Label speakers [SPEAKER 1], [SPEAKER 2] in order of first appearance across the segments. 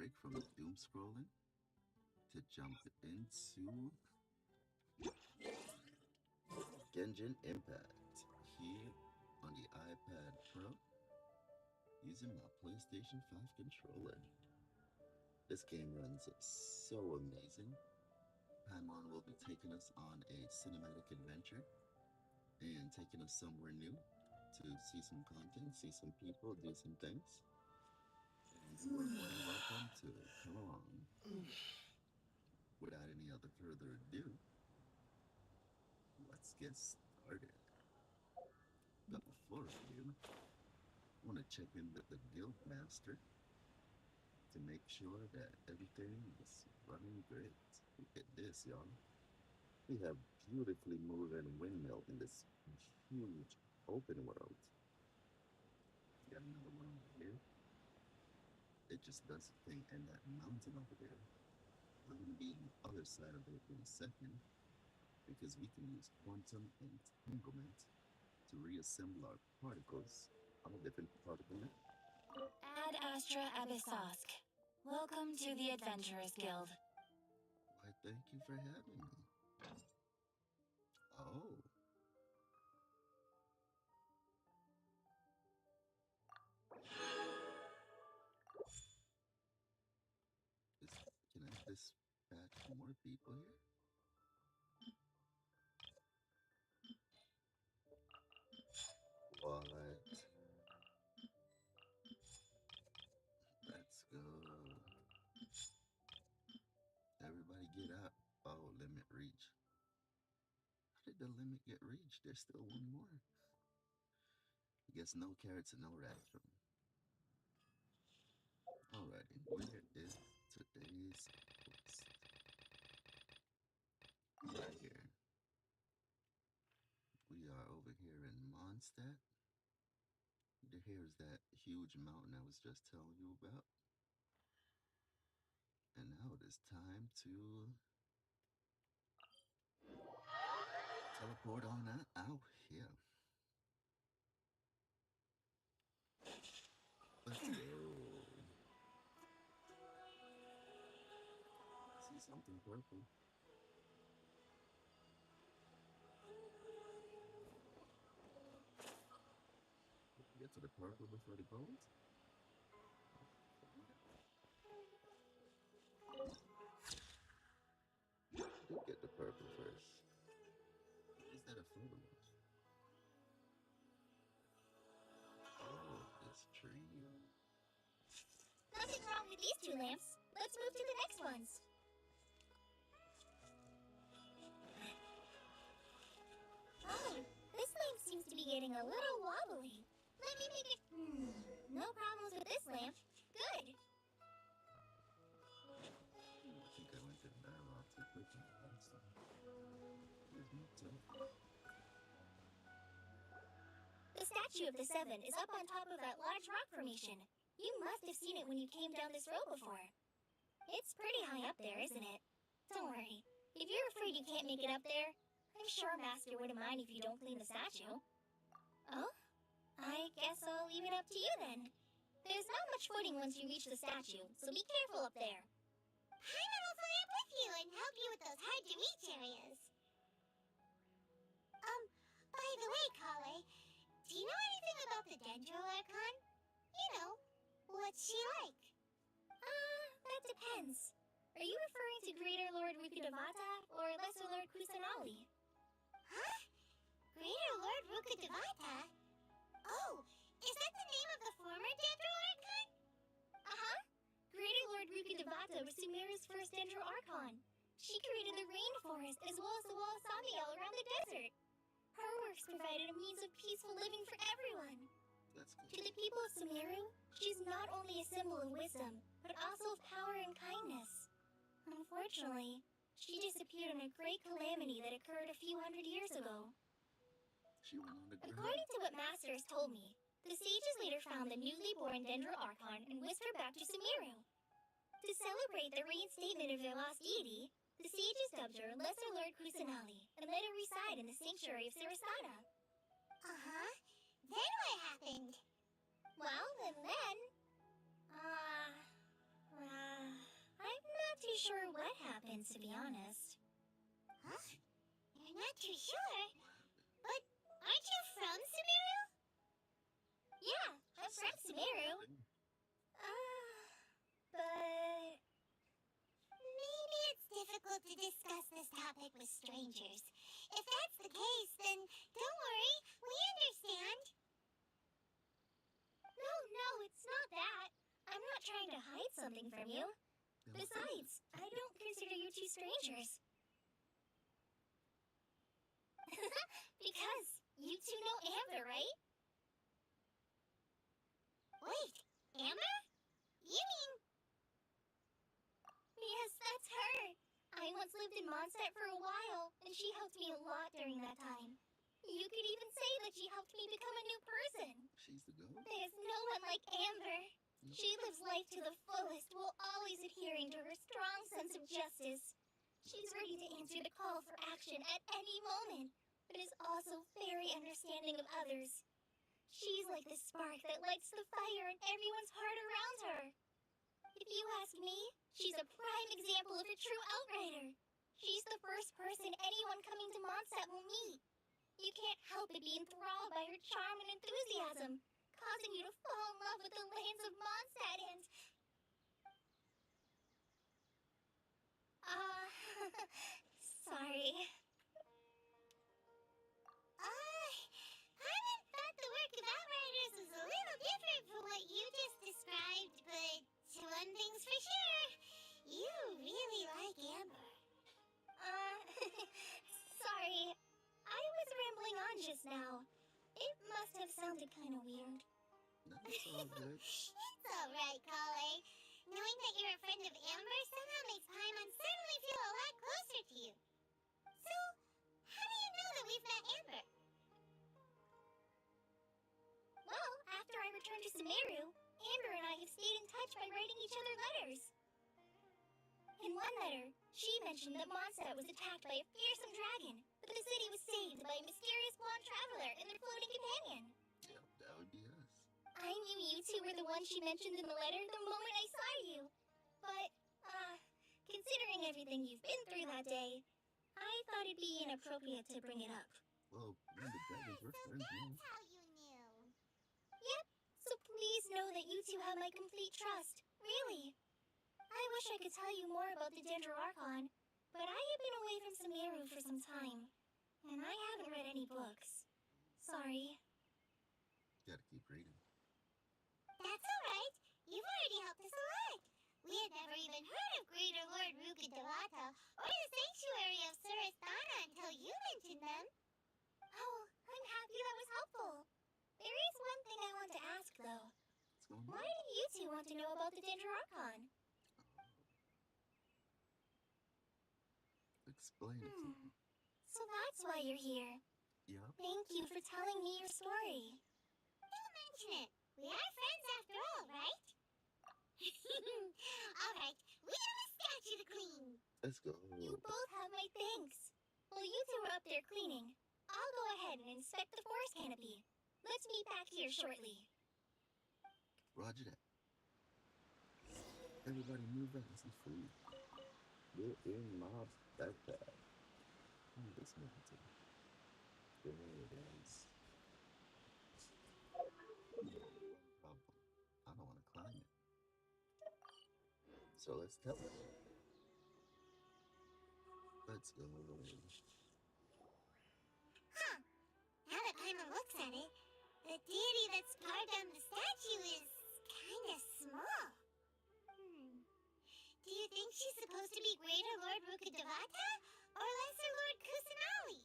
[SPEAKER 1] break from doom scrolling to jump into Genshin Impact here on the iPad Pro using my PlayStation 5 controller. This game runs so amazing. Paimon will be taking us on a cinematic adventure and taking us somewhere new to see some content, see some people, do some things. And you are more than welcome to come along. Without any other further ado, let's get started. But before we do, I want to check in with the guild master to make sure that everything is running great. Look at this, y'all. We have beautifully moving windmill in this huge open world. Got another one over here. It just does a thing, and that mountain over there. We're going to be on the other side of it in a second because we can use quantum entanglement to reassemble our particles on a different particle net.
[SPEAKER 2] Ad Astra Abyssosk. Welcome to the Adventurers Guild.
[SPEAKER 1] Why, thank you for having me. Oh. Can I dispatch more people here? What? Let's go. Everybody get out. Oh, limit reach. How did the limit get reached? There's still one more. I guess no carrots and no rats from me. Alrighty, where is today's quest? Right here. We are over here in Mondstadt. Here's that huge mountain I was just telling you about. And now it is time to teleport on out here. Let's go. I see something purple. Get to the purple before the gold. Do get the purple first. Is that a photo? Oh, this tree.
[SPEAKER 3] Nothing wrong with these two lamps. Let's move to the next ones. Oh, this lamp seems to be getting a little wobbly. Let me make it... No problems with this lamp. Good.
[SPEAKER 1] I think I went to the dialogue too quickly last time. Here's me too.
[SPEAKER 3] The statue of the Seven is up on top of that large rock formation. You must have seen it when you came down this road before. It's pretty high up there, isn't it? Don't worry. If you're afraid you can't make it up there, I'm sure Master wouldn't mind if you don't clean the statue. Oh? I guess I'll leave it up to you then. There's not much footing once you reach the statue, so be careful up there.
[SPEAKER 4] Paimon will fly up with you and help you with those hard-to-reach areas. By the way, Kale, do you know anything about the Dendro Archon? You know, what's she like?
[SPEAKER 3] That depends. Are you referring to Greater Lord Rukkhadevata or Lesser Lord Kusanali?
[SPEAKER 4] Huh? Greater Lord Rukkhadevata? Oh, is that the name of the former Dendro Archon?
[SPEAKER 3] Uh-huh. Greater Lord Rukkhadevata was Sumeru's first Dendro Archon. She created the rainforest as well as the wall of Samiel around the desert. Her works provided a means of peaceful living for everyone.
[SPEAKER 1] That's good.
[SPEAKER 3] To the people of Sumeru, she's not only a symbol of wisdom, but also of power and kindness. Unfortunately, she disappeared in a great calamity that occurred a few hundred years ago.
[SPEAKER 1] She went on the ground.
[SPEAKER 3] According to what Master has told me, the sages later found the newly born Dendro Archon and whisked her back to Sumeru. To celebrate the reinstatement of their lost deity, the sages dubbed her Lesser Lord Kusanali and let her reside in the sanctuary of Sarasana.
[SPEAKER 4] Uh-huh. Then what happened?
[SPEAKER 3] Well, and then... too sure what happened, to be honest.
[SPEAKER 4] Huh? You're not too sure? But aren't you from Sumeru?
[SPEAKER 3] Yeah, I'm from Sumeru. But...
[SPEAKER 4] Maybe it's difficult to discuss this topic with strangers. If that's the case, then don't worry, we understand.
[SPEAKER 3] No, it's not that. I'm not trying to hide something from you. Besides, I don't consider you two strangers. Because you two know Amber, right?
[SPEAKER 4] Wait, Amber? You mean...
[SPEAKER 3] Yes, that's her. I once lived in Mondstadt for a while, and she helped me a lot during that time. You could even say that she helped me become a new person.
[SPEAKER 1] She's the goat?
[SPEAKER 3] There's no one like Amber. She lives life to the fullest while always adhering to her strong sense of justice. She's ready to answer the call for action at any moment, but is also very understanding of others. She's like the spark that lights the fire in everyone's heart around her. If you ask me, she's a prime example of a true outrider. She's the first person anyone coming to Mondstadt will meet. You can't help but be enthralled by her charm and enthusiasm, causing you to fall in love with the lands of Mondstadt and... sorry.
[SPEAKER 4] Paimon thought the work of Outriders was a little different from what you just described, but one thing's for sure, you really like Amber.
[SPEAKER 3] Sorry. I was rambling on just now. It must have sounded kind of weird.
[SPEAKER 1] No, it's all good.
[SPEAKER 4] It's alright, Caller. Knowing that you're a friend of Amber somehow makes Paimon certainly feel a lot closer to you. So, how do you know that we've met Amber?
[SPEAKER 3] Well, after I returned to Sumeru, Amber and I have stayed in touch by writing each other letters. In one letter, she mentioned that Mondstadt was attacked by a fearsome dragon, but the city was saved by a mysterious blonde traveler and their floating companion.
[SPEAKER 1] Yeah, that would be us.
[SPEAKER 3] I knew you two were the ones she mentioned in the letter the moment I saw you. But, considering everything you've been through that day, I thought it'd be inappropriate to bring it up.
[SPEAKER 1] Well, me and the dragons were
[SPEAKER 4] So
[SPEAKER 1] friends now.
[SPEAKER 4] that's how you knew.
[SPEAKER 3] Yep, so please know that you two have my complete trust. Really. I wish I could tell you more about the Dendroarchon, but I have been away from Sumeru for some time, and I haven't read any books. Sorry.
[SPEAKER 1] Gotta keep reading.
[SPEAKER 4] That's alright. You've already helped us a lot. We had never even heard of Greater Lord Rukkhadevata or the Sanctuary of Surasthana until you mentioned them.
[SPEAKER 3] Oh, I'm happy that was helpful. There is one thing I want to ask, though.
[SPEAKER 1] What's going on?
[SPEAKER 3] Why do you two want to know about the Dendroarchon?
[SPEAKER 1] Explain it to me.
[SPEAKER 3] So that's why you're here.
[SPEAKER 1] Yup.
[SPEAKER 3] Thank you for telling me your story.
[SPEAKER 4] Don't mention it. We are friends after all, right? Alright, we have a statue to clean.
[SPEAKER 1] Let's go.
[SPEAKER 3] You both have my thanks. While you two are up there cleaning, I'll go ahead and inspect the forest canopy. Let's meet back here shortly.
[SPEAKER 1] Roger that. Everybody move out. This is free. Get in my backpack. This mountain. There it is. Problem. I don't want to climb it. So let's tell it. Let's go.
[SPEAKER 4] Huh. Now that Paimon looks at it, the deity that's carved on the statue is kinda small. Do you think she's supposed to be Greater Lord Rukkhadevata or Lesser Lord Kusanali?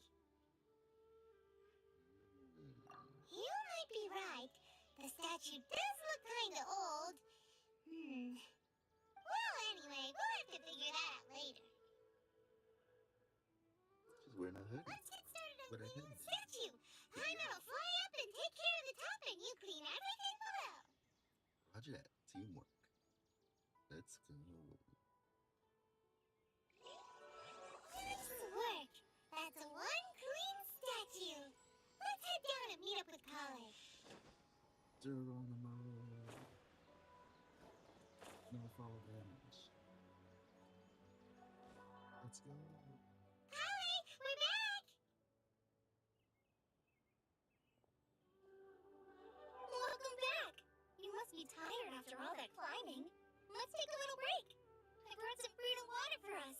[SPEAKER 4] You might be right. The statue does look kinda old. Well, anyway, we'll have to figure that out later.
[SPEAKER 1] She's wearing a hoodie.
[SPEAKER 4] Let's get started on
[SPEAKER 1] But I
[SPEAKER 4] cleaning the
[SPEAKER 1] didn't.
[SPEAKER 4] statue. Paimon will fly up and take care of the top, and you clean everything below.
[SPEAKER 1] Roger that. Teamwork. Let's go.
[SPEAKER 4] Nice work. That's one clean statue. Let's head down and meet up with College.
[SPEAKER 1] Geronimo. No fall damage. Let's go.
[SPEAKER 4] Kale, we're back!
[SPEAKER 3] Welcome back! You must be tired after all that climbing. Let's take a little break. I brought some fruit and water for us.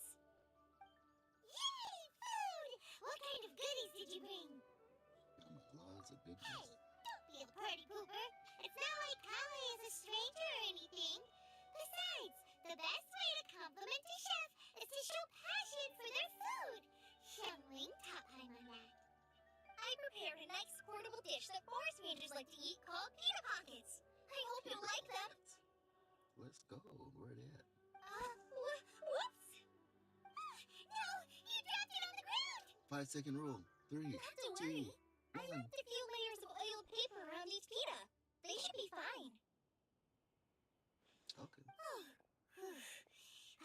[SPEAKER 4] Yay, food! What kind of goodies did you bring?
[SPEAKER 1] Got my loads of
[SPEAKER 4] Hey,
[SPEAKER 1] goodness.
[SPEAKER 4] don't be a party pooper. It's not like Kale is a stranger or anything. Besides, the best way to compliment a chef is to show passion for their food. Xiangling taught Paimon that.
[SPEAKER 3] I prepared a nice portable dish that forest rangers like to eat called pita pockets. I hope you'll like them.
[SPEAKER 1] Let's go. Where they at?
[SPEAKER 3] Whoops!
[SPEAKER 4] No, you dropped it on the ground!
[SPEAKER 1] 5-second rule. 3,
[SPEAKER 3] Not to worry.
[SPEAKER 1] 2,
[SPEAKER 3] I
[SPEAKER 1] 1.
[SPEAKER 3] wrapped a few layers of oiled paper around each pita. They should be fine.
[SPEAKER 1] Okay.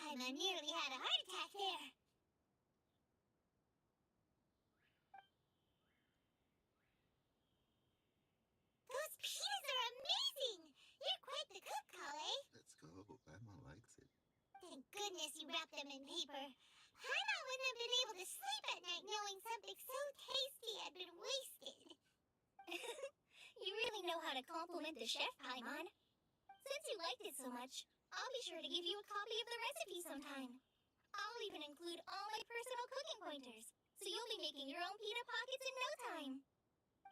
[SPEAKER 4] Paimon nearly had a heart attack there. Those pitas are amazing! You're quite the cook, Kale.
[SPEAKER 1] Let's go. Paimon likes it.
[SPEAKER 4] Thank goodness you wrapped them in paper. Paimon wouldn't have been able to sleep at night knowing something so tasty had been wasted.
[SPEAKER 3] You really know how to compliment the chef, Paimon. Since you liked it so much, I'll be sure to give you a copy of the recipe sometime. I'll even include all my personal cooking pointers, so you'll be making your own pita pockets in no time.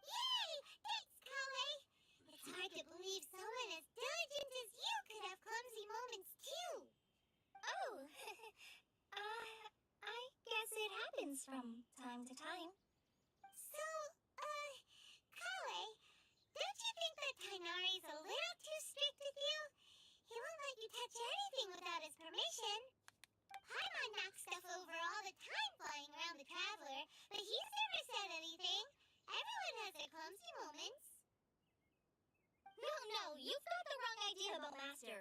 [SPEAKER 4] Yay! Thanks, Kale. It's hard to believe someone as diligent as you could have clumsy moments too.
[SPEAKER 3] Oh, I guess it happens from time to time.
[SPEAKER 4] So, Kale, don't you think that Tainari's a little too strict with you? He won't let you touch anything without his permission. Paimon knocks stuff over all the time flying around the Traveler, but he's never said anything. Everyone has their clumsy moments.
[SPEAKER 3] No, you've got the wrong idea about Master.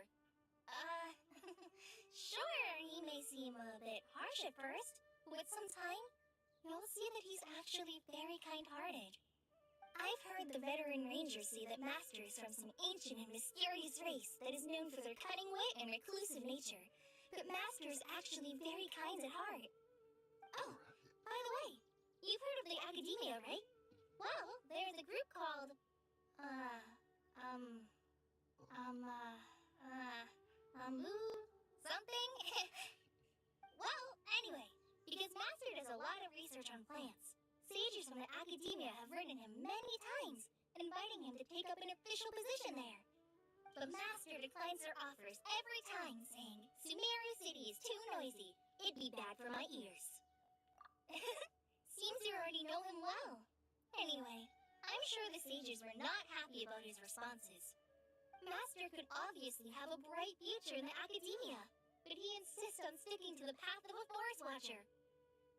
[SPEAKER 3] Sure, he may seem a bit harsh at first, but with some time, you'll see that he's actually very kind-hearted. I've heard the veteran rangers say that Master is from some ancient and mysterious race that is known for their cunning wit and reclusive nature, but Master is actually very kind at heart. Oh, by the way, you've heard of the Academia, right? Well, there's a group called, something? Well, anyway, because Master does a lot of research on plants, sages from the Academia have written him many times, inviting him to take up an official position there. But Master declines their offers every time, saying, Sumeru City is too noisy. It'd be bad for my ears. Seems you already know him well. Anyway, I'm sure the sages were not happy about his responses. Master could obviously have a bright future in the Academia, but he insists on sticking to the path of a forest watcher.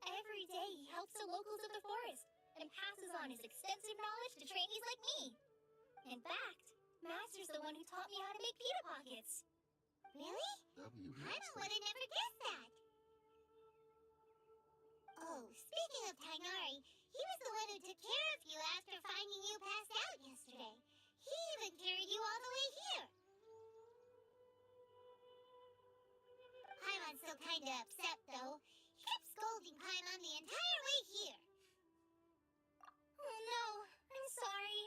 [SPEAKER 3] Every day he helps the locals of the forest and passes on his extensive knowledge to trainees like me. In fact, Master's the one who taught me how to make pita pockets.
[SPEAKER 4] Really?
[SPEAKER 1] W.
[SPEAKER 4] Paimon would have never guessed that. Oh, speaking of Tainari, he was the one who took care of you after finding you passed out yesterday. He even carried you all the way here. Paimon's still kinda upset, though. He kept scolding Paimon the entire way here.
[SPEAKER 3] Oh no, I'm sorry.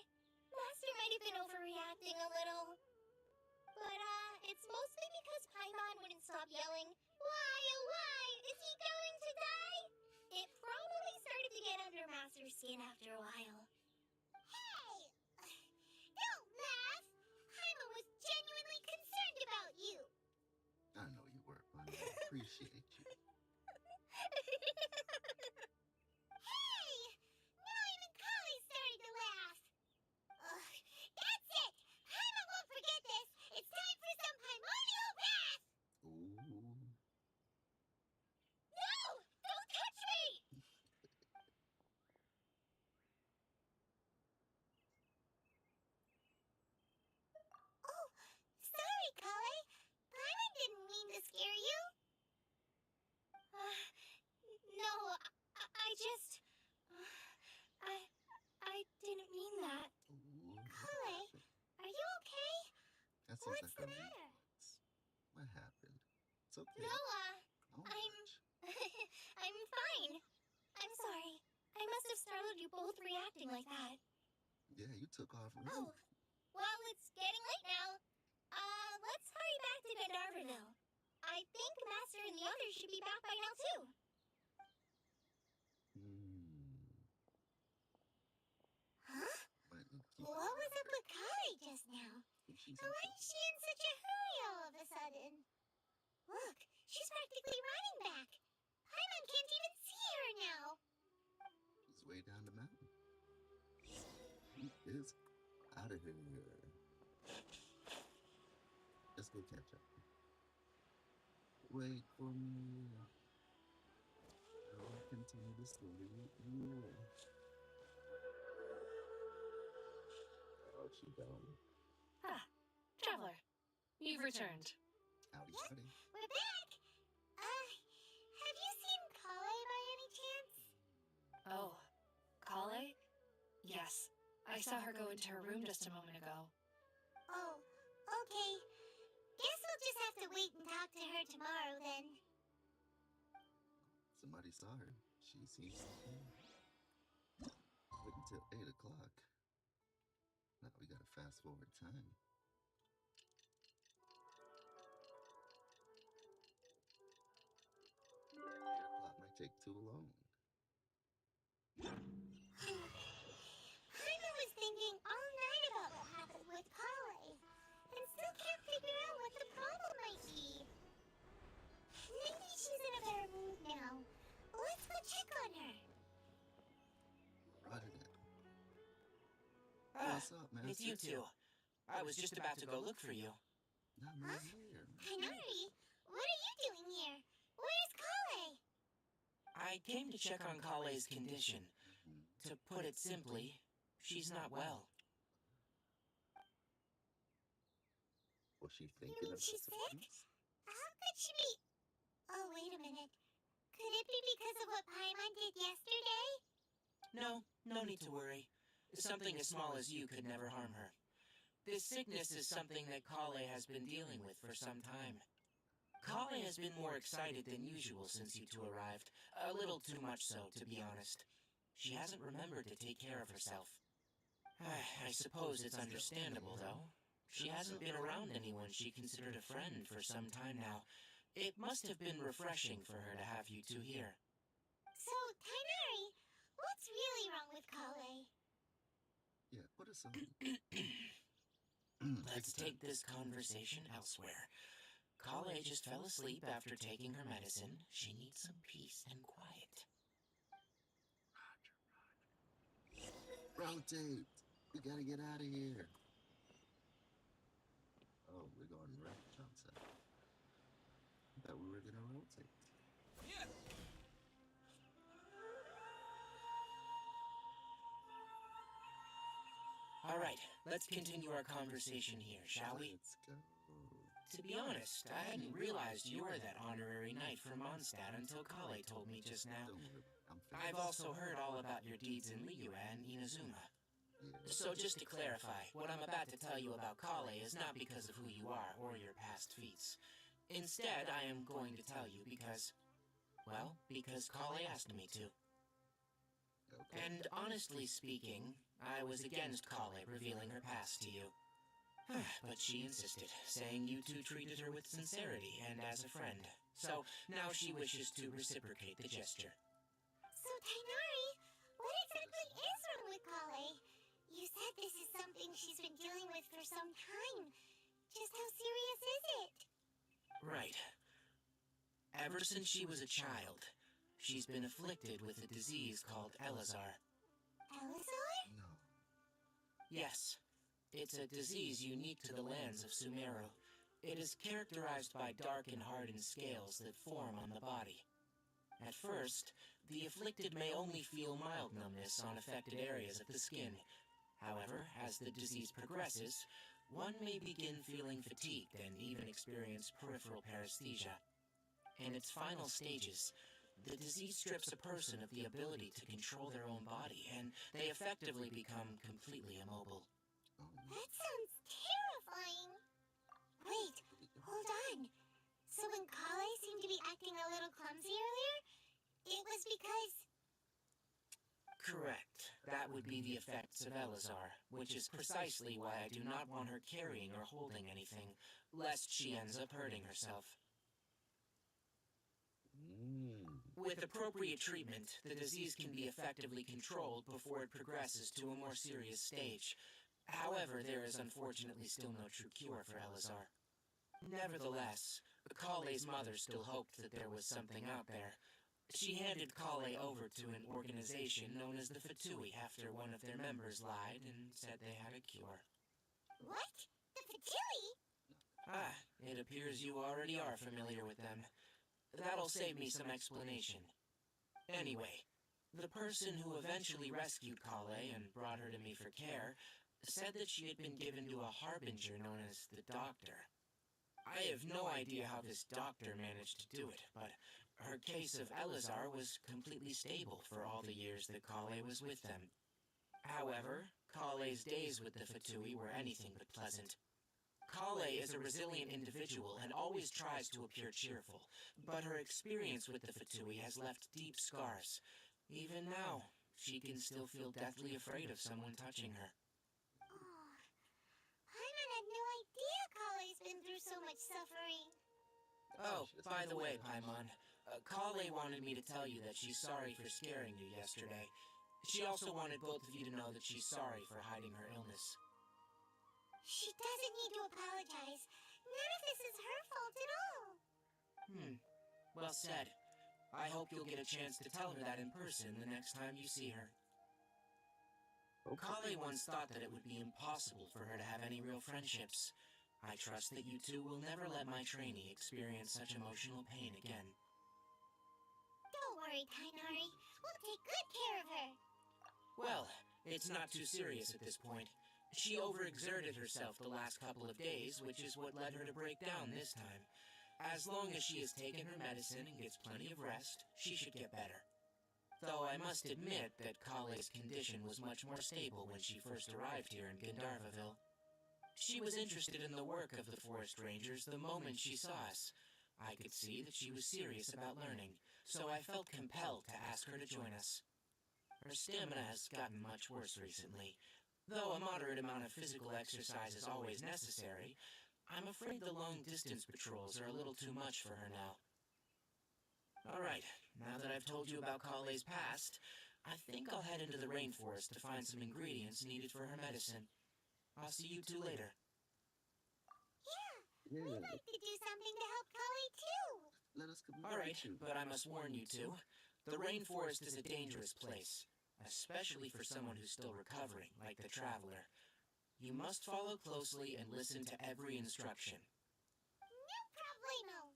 [SPEAKER 3] Master might have been overreacting a little. But, it's mostly because Paimon wouldn't stop yelling, Why, oh why, is he going to die? It probably started to get under Master's skin after a while.
[SPEAKER 4] Hey! Don't laugh! Paimon was genuinely concerned about you.
[SPEAKER 1] I know you were, Bunny. I appreciate you.
[SPEAKER 4] Hey! Now even Kale's starting to laugh. Ugh, that's it! Paimon won't forget this! It's time for some primordial wrath!
[SPEAKER 1] Ooh.
[SPEAKER 3] No! Don't touch me!
[SPEAKER 4] Oh, sorry, Kale. Paimon didn't mean to scare you.
[SPEAKER 3] No, I just... I didn't mean that.
[SPEAKER 1] Ooh.
[SPEAKER 4] Kale, are you okay?
[SPEAKER 1] That seems
[SPEAKER 4] What's
[SPEAKER 1] like
[SPEAKER 4] the
[SPEAKER 1] a
[SPEAKER 4] matter?
[SPEAKER 1] reflex. What happened? It's okay.
[SPEAKER 3] No,
[SPEAKER 1] Don't
[SPEAKER 3] I'm...
[SPEAKER 1] touch.
[SPEAKER 3] must have startled you both reacting like that.
[SPEAKER 1] Yeah, you took off.
[SPEAKER 3] Oh, well, it's getting late now. Let's hurry back to Gandharvaville. I think Master and the others should be back by now, too. Huh?
[SPEAKER 4] What was up with Kali just now? And why is she in such a hurry all of a sudden? Look, she's practically running back. Paimon can't even see her now.
[SPEAKER 1] He's way down the mountain. He is out of here. Let's go catch up. Wait for me. I'll continue the story with you. Oh, she gone.
[SPEAKER 2] Ah, Traveler, you've returned.
[SPEAKER 1] Howdy, howdy.
[SPEAKER 4] We're back. Have you seen Kale by any chance?
[SPEAKER 2] Oh, Kale? Yes, I saw her go into her room just a moment ago.
[SPEAKER 4] Oh, okay. Guess we'll just have to wait and talk to her tomorrow then.
[SPEAKER 1] Somebody saw her. She seems to be. Wait until 8 o'clock. Now we gotta fast forward time. 8 o'clock might take too long.
[SPEAKER 4] Paimon was thinking all night about what happened with Kale, and still can't figure out what the problem might be. Maybe she's in a better mood now. Let's go check on her.
[SPEAKER 1] Roger that.
[SPEAKER 5] Ah,
[SPEAKER 1] What's up, man?
[SPEAKER 5] it's you two. I was just about to go look for you.
[SPEAKER 1] Not
[SPEAKER 4] Huh?
[SPEAKER 1] here.
[SPEAKER 4] Tainari, what are you doing here? Where's Kale?
[SPEAKER 5] I came to check on Kale's condition.
[SPEAKER 1] Mhm.
[SPEAKER 5] To put it simply, she's not well.
[SPEAKER 1] Was she
[SPEAKER 4] You
[SPEAKER 1] thinking
[SPEAKER 4] mean
[SPEAKER 1] of
[SPEAKER 4] she's
[SPEAKER 1] something
[SPEAKER 4] sick?
[SPEAKER 1] else?
[SPEAKER 4] How could she be... Oh, wait a minute. Could it be because of what Paimon did yesterday?
[SPEAKER 5] No, no need to worry. Something as small as you could never harm her. This sickness is something that Kale has been dealing with for some time. Kale has been more excited than usual since you two arrived. A little too much so, to be honest. She hasn't remembered to take care of herself. I suppose it's understandable, though. She hasn't been around anyone she considered a friend for some time now. It must have been refreshing for her to have you two here.
[SPEAKER 4] So, Tainari, what's really wrong with Kale?
[SPEAKER 1] Yeah, put us on.
[SPEAKER 5] Let's take this conversation elsewhere. Kale just fell asleep after taking her medicine. She needs some peace and quiet.
[SPEAKER 1] Rotate! We gotta get out of here. Oh, we're going right outside. I thought we were gonna rotate.
[SPEAKER 5] All right, let's continue our conversation here, shall we?
[SPEAKER 1] Let's go.
[SPEAKER 5] To be honest, I hadn't realized you were that honorary knight from Mondstadt until Kale told me just now.
[SPEAKER 1] Don't worry, I'm
[SPEAKER 5] I've also heard all about your deeds in Liyue and Inazuma.
[SPEAKER 1] Yeah.
[SPEAKER 5] So just to clarify, what I'm about to tell you about Kale is not because of who you are or your past feats. Instead, I am going to tell you because, well, because Kale asked me to.
[SPEAKER 1] Okay.
[SPEAKER 5] And honestly speaking, I was against Kale revealing her past to you. But she insisted, saying you two treated her with sincerity and as a friend. So now she wishes to reciprocate the gesture.
[SPEAKER 4] So, Tainari, what exactly is wrong with Kale? You said this is something she's been dealing with for some time. Just how serious is it?
[SPEAKER 5] Right. Ever since she was a child, she's been afflicted with a disease called Elazar.
[SPEAKER 4] Elazar?
[SPEAKER 1] No.
[SPEAKER 5] Yes, it's a disease unique to the lands of Sumeru. It is characterized by dark and hardened scales that form on the body. At first, the afflicted may only feel mild numbness on affected areas of the skin. However, as the disease progresses, one may begin feeling fatigued and even experience peripheral paresthesia. In its final stages, the disease strips a person of the ability to control their own body, and they effectively become completely immobile.
[SPEAKER 1] Oh,
[SPEAKER 4] That sounds terrifying. Wait, hold on. So when Kale seemed to be acting a little clumsy earlier, it was because...
[SPEAKER 5] Correct. That would be the effects of Elazar, which is precisely why I do not want her carrying or holding anything, lest she ends up hurting herself. With appropriate treatment, the disease can be effectively controlled before it progresses to a more serious stage. However, there is unfortunately still no true cure for Elazar. Nevertheless, Kale's mother still hoped that there was something out there. She handed Kale over to an organization known as the Fatui after one of their members lied and said they had a cure.
[SPEAKER 4] What? The Fatui?
[SPEAKER 5] Ah, it appears you already are familiar with them. That'll save me some explanation. Anyway, the person who eventually rescued Kale and brought her to me for care said that she had been given to a harbinger known as the Doctor. I have no idea how this doctor managed to do it, but her case of Elazar was completely stable for all the years that Kale was with them. However, Kale's days with the Fatui were anything but pleasant. Kale is a resilient individual and always tries to appear cheerful, but her experience with the Fatui has left deep scars. Even now, she can still feel deathly afraid of someone touching her.
[SPEAKER 4] Oh, Paimon had no idea Kale's been through so much suffering.
[SPEAKER 5] Oh, by the way, Paimon, Kale wanted me to tell you that she's sorry for scaring you yesterday. She also wanted both of you to know that she's sorry for hiding her illness.
[SPEAKER 4] She doesn't need to apologize. None of this is her fault at all.
[SPEAKER 5] Well said. I hope you'll get a chance to tell her that in person the next time you see her. Kale once thought that it would be impossible for her to have any real friendships. I trust that you two will never let my trainee experience such emotional pain again.
[SPEAKER 4] Don't worry, Tainari. We'll take good care of her.
[SPEAKER 5] Well, it's not too serious at this point. She overexerted herself the last couple of days, which is what led her to break down this time. As long as she has taken her medicine and gets plenty of rest, she should get better. Though I must admit that Kale's condition was much more stable when she first arrived here in Gandharvaville. She was interested in the work of the forest rangers the moment she saw us. I could see that she was serious about learning, so I felt compelled to ask her to join us. Her stamina has gotten much worse recently. Though a moderate amount of physical exercise is always necessary, I'm afraid the long-distance patrols are a little too much for her now. Alright, now that I've told you about Kale's past, I think I'll head into the rainforest to find some ingredients needed for her medicine. I'll see you two later.
[SPEAKER 4] Yeah, we'd like to do something to help Kale too.
[SPEAKER 1] Let us come
[SPEAKER 5] Alright, but I must warn you two, the rainforest is a dangerous place, especially for someone who's still recovering, like the Traveler. You must follow closely and listen to every instruction.
[SPEAKER 4] No problemo.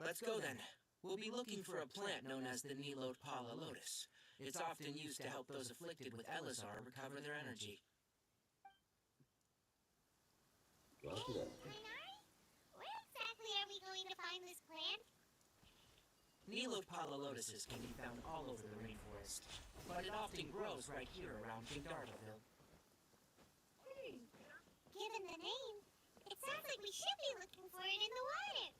[SPEAKER 5] Let's go then. We'll be looking for a plant known as the Nilot Pala Lotus. It's often used to help those afflicted with Elazar recover their energy.
[SPEAKER 4] Hey, Tainari? Where exactly are we going to find this plant?
[SPEAKER 5] Nilot Pala Lotuses can be found all over the rainforest, but it often grows right here around Gandharvaville.
[SPEAKER 4] Given the name, it sounds like we should be looking for it in the water.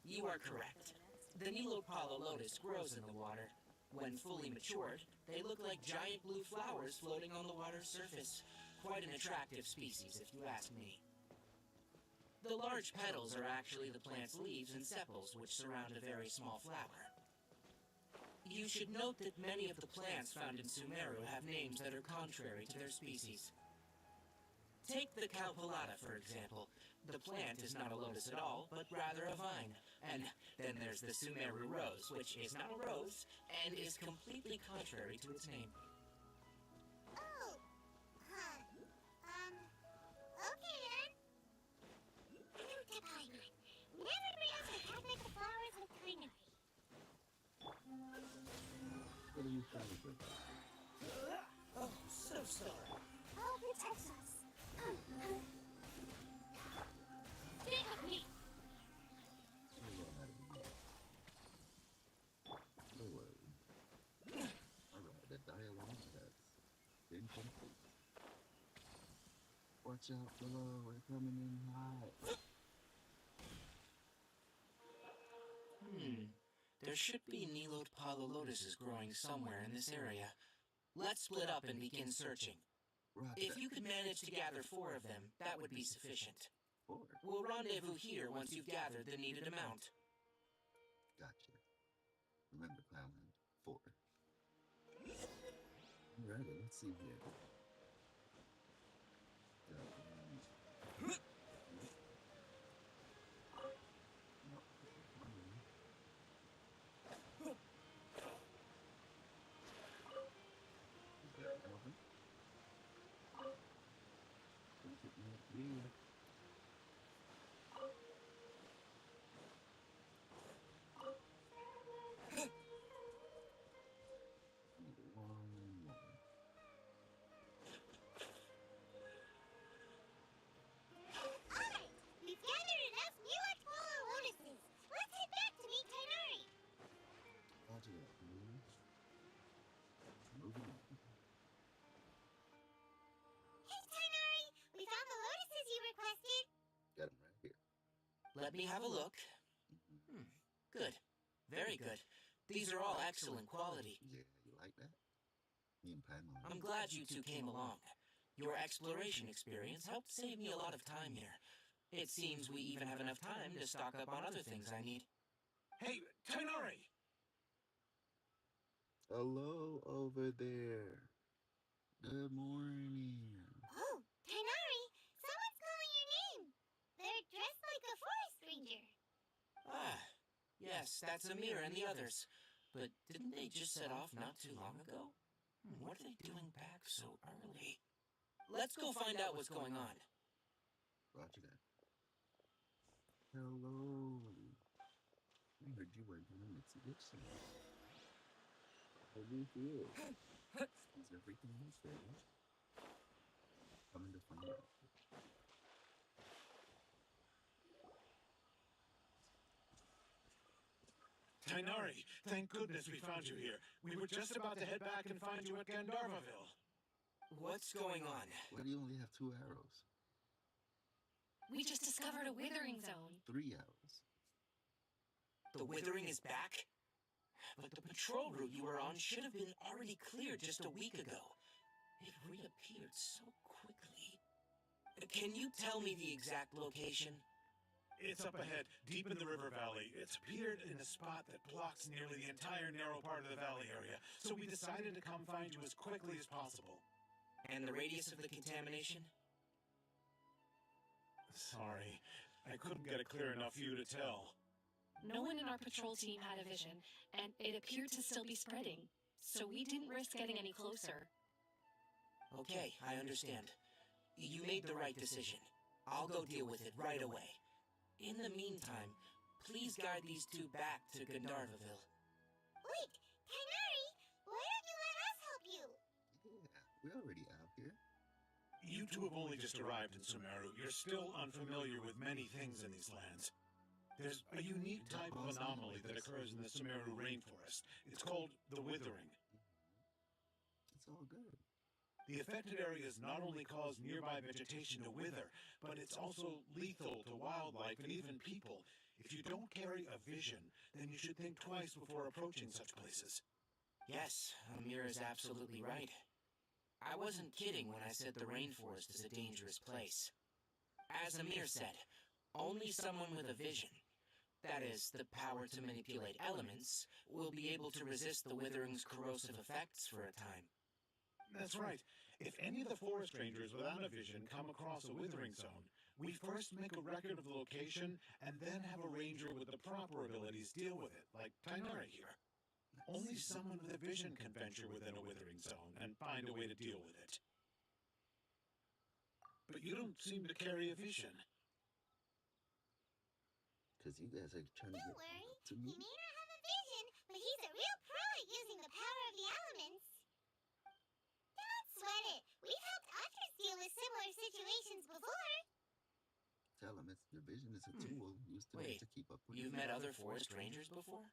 [SPEAKER 5] You are correct. The Nilot Pala Lotus grows in the water. When fully matured, they look like giant blue flowers floating on the water's surface. Quite an attractive species, if you ask me. The large petals are actually the plant's leaves and sepals, which surround a very small flower. You should note that many of the plants found in Sumeru have names that are contrary to their species. Take the Calpulata, for example. The plant is not a lotus at all, but rather a vine. And then there's the Sumeru rose, which is not a rose, and is completely contrary to its name.
[SPEAKER 4] Oh, okay then. Note to Paimon. Never bring up the technical flowers with Tainari.
[SPEAKER 1] What are you trying to do?
[SPEAKER 5] Oh, so sorry.
[SPEAKER 3] Oh, protect us.
[SPEAKER 4] Get with me.
[SPEAKER 1] No worries. Alright, the dialogue has been complete. Watch out below, we're coming in hot.
[SPEAKER 5] There should be Nilot lotuses growing somewhere in this area. Let's split up and begin searching.
[SPEAKER 1] Roger
[SPEAKER 5] If
[SPEAKER 1] that.
[SPEAKER 5] you could manage to gather 4 of them, that would be sufficient.
[SPEAKER 1] 4.
[SPEAKER 5] We'll rendezvous here once you've gathered the needed amount.
[SPEAKER 1] Gotcha. Remember, Paimon. 4. Alrighty, let's see here.
[SPEAKER 4] Alright, we've gathered enough new Atwala lotuses. Let's head back to meet Tainari.
[SPEAKER 1] Roger that. Moving on.
[SPEAKER 4] Hey, Tainari, we found the lotuses you requested.
[SPEAKER 1] Got him right here.
[SPEAKER 5] Let me have a look. Good. Very good. These are all excellent quality.
[SPEAKER 1] Yeah, you like that? Me and Paimon.
[SPEAKER 5] I'm glad you two came along. Your exploration experience helped save me a lot of time here. It seems we even have enough time to stock up on other things I need.
[SPEAKER 6] Hey, Tainari!
[SPEAKER 1] Hello over there. Good morning.
[SPEAKER 4] Oh, Tainari, someone's calling your name. They're dressed like a forest ranger.
[SPEAKER 5] Ah, yes, that's Amir and the others. But didn't they just set off not too long ago? What are they doing back so early? Let's go find out what's going on.
[SPEAKER 1] Roger that. Hello. I heard you were doing an exhibition. How do you feel? Is everything okay? Coming to find out.
[SPEAKER 6] Tainari, thank goodness we found you here. We were just about to head back and find you at Gandharvaville.
[SPEAKER 5] What's going on?
[SPEAKER 1] Why do you only have 2 arrows?
[SPEAKER 2] We just discovered a withering zone.
[SPEAKER 1] 3 arrows.
[SPEAKER 5] The withering is back? But the patrol route you were on should have been already cleared just a week ago. It reappeared so quickly. Can you tell me the exact location?
[SPEAKER 6] It's up ahead, deep in the river valley. It's appeared in a spot that blocks nearly the entire narrow part of the valley area, so we decided to come find you as quickly as possible.
[SPEAKER 5] And the radius of the contamination?
[SPEAKER 6] Sorry, I couldn't get it clear enough for you to tell.
[SPEAKER 2] No one in our patrol team had a vision, and it appeared to still be spreading, so we didn't risk getting any closer.
[SPEAKER 5] Okay, I understand. You made the right decision. I'll go deal with it right away. In the meantime, please guide these 2 back to Gandharvaville.
[SPEAKER 4] Wait, Tainari, why don't you let us help you?
[SPEAKER 1] Yeah, we're already out here.
[SPEAKER 6] You two have only just arrived in Sumeru. You're still unfamiliar with many things in these lands. There's a unique type of anomaly that occurs in the Sumeru rainforest. It's called the withering.
[SPEAKER 1] It's all good.
[SPEAKER 6] The affected areas not only cause nearby vegetation to wither, but it's also lethal to wildlife and even people. If you don't carry a vision, then you should think twice before approaching such places.
[SPEAKER 5] Yes, Amir is absolutely right. I wasn't kidding when I said the rainforest is a dangerous place. As Amir said, only someone with a vision, that is, the power to manipulate elements, will be able to resist the withering's corrosive effects for a time.
[SPEAKER 6] That's right. If any of the forest rangers without a vision come across a withering zone, we first make a record of the location and then have a ranger with the proper abilities deal with it, like Tainari here. Only someone with a vision can venture within a withering zone and find a way to deal with it. But you don't seem to carry a vision.
[SPEAKER 1] Because you guys are trying to
[SPEAKER 4] Don't
[SPEAKER 1] get
[SPEAKER 4] worry,
[SPEAKER 1] to
[SPEAKER 4] he
[SPEAKER 1] me.
[SPEAKER 4] may not have a vision, but he's a real pro at using the power of the elements. Don't sweat it. We've helped others deal with similar situations before.
[SPEAKER 1] Tell him it's your vision is a tool used to
[SPEAKER 5] Wait,
[SPEAKER 1] to keep up with
[SPEAKER 5] You've
[SPEAKER 1] you.
[SPEAKER 5] met other forest rangers before?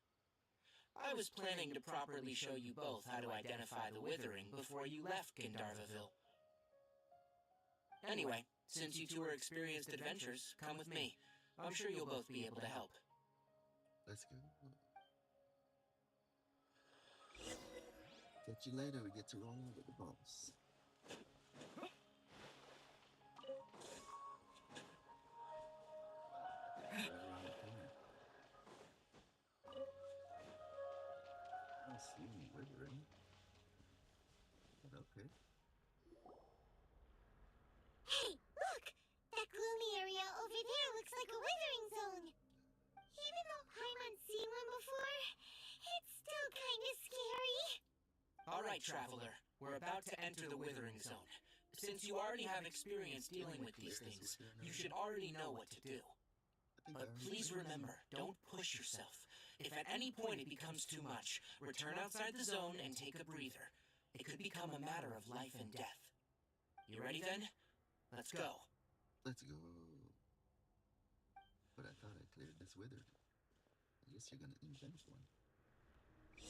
[SPEAKER 5] I was planning to properly show you both how to identify the withering before you left Gandharvaville. Anyway, since you two are experienced adventurers, come with me. I'm sure you'll both be able to help.
[SPEAKER 1] Let's go. Catch you later. We get to roll over the boss. Right around the corner. I don't see any withering. But okay.
[SPEAKER 4] Hey, look! That gloomy area over there looks like a withering zone. Even though Paimon's seen one before, it's still kind of scary.
[SPEAKER 5] All right, Traveler. We're about to enter the Withering Zone. Since you already have experience dealing with these things, you should already know what to do. But please remember, don't push yourself. If at any point it becomes too much, return outside the zone and take a breather. It could become a matter of life and death. You ready then? Let's go.
[SPEAKER 1] Let's go. But I thought I cleared this wither. I guess you're gonna invent one.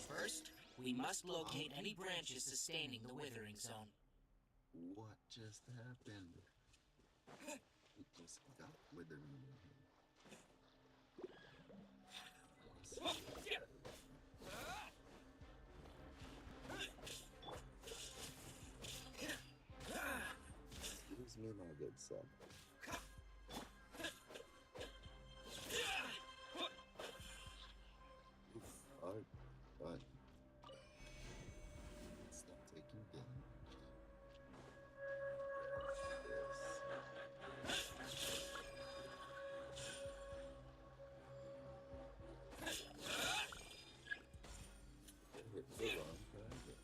[SPEAKER 5] First, we must locate any branches sustaining the Withering Zone.
[SPEAKER 1] What just happened? It just got withering. Excuse me, my good son. Oof, hard fun. Stop taking damage. Hit the wrong target.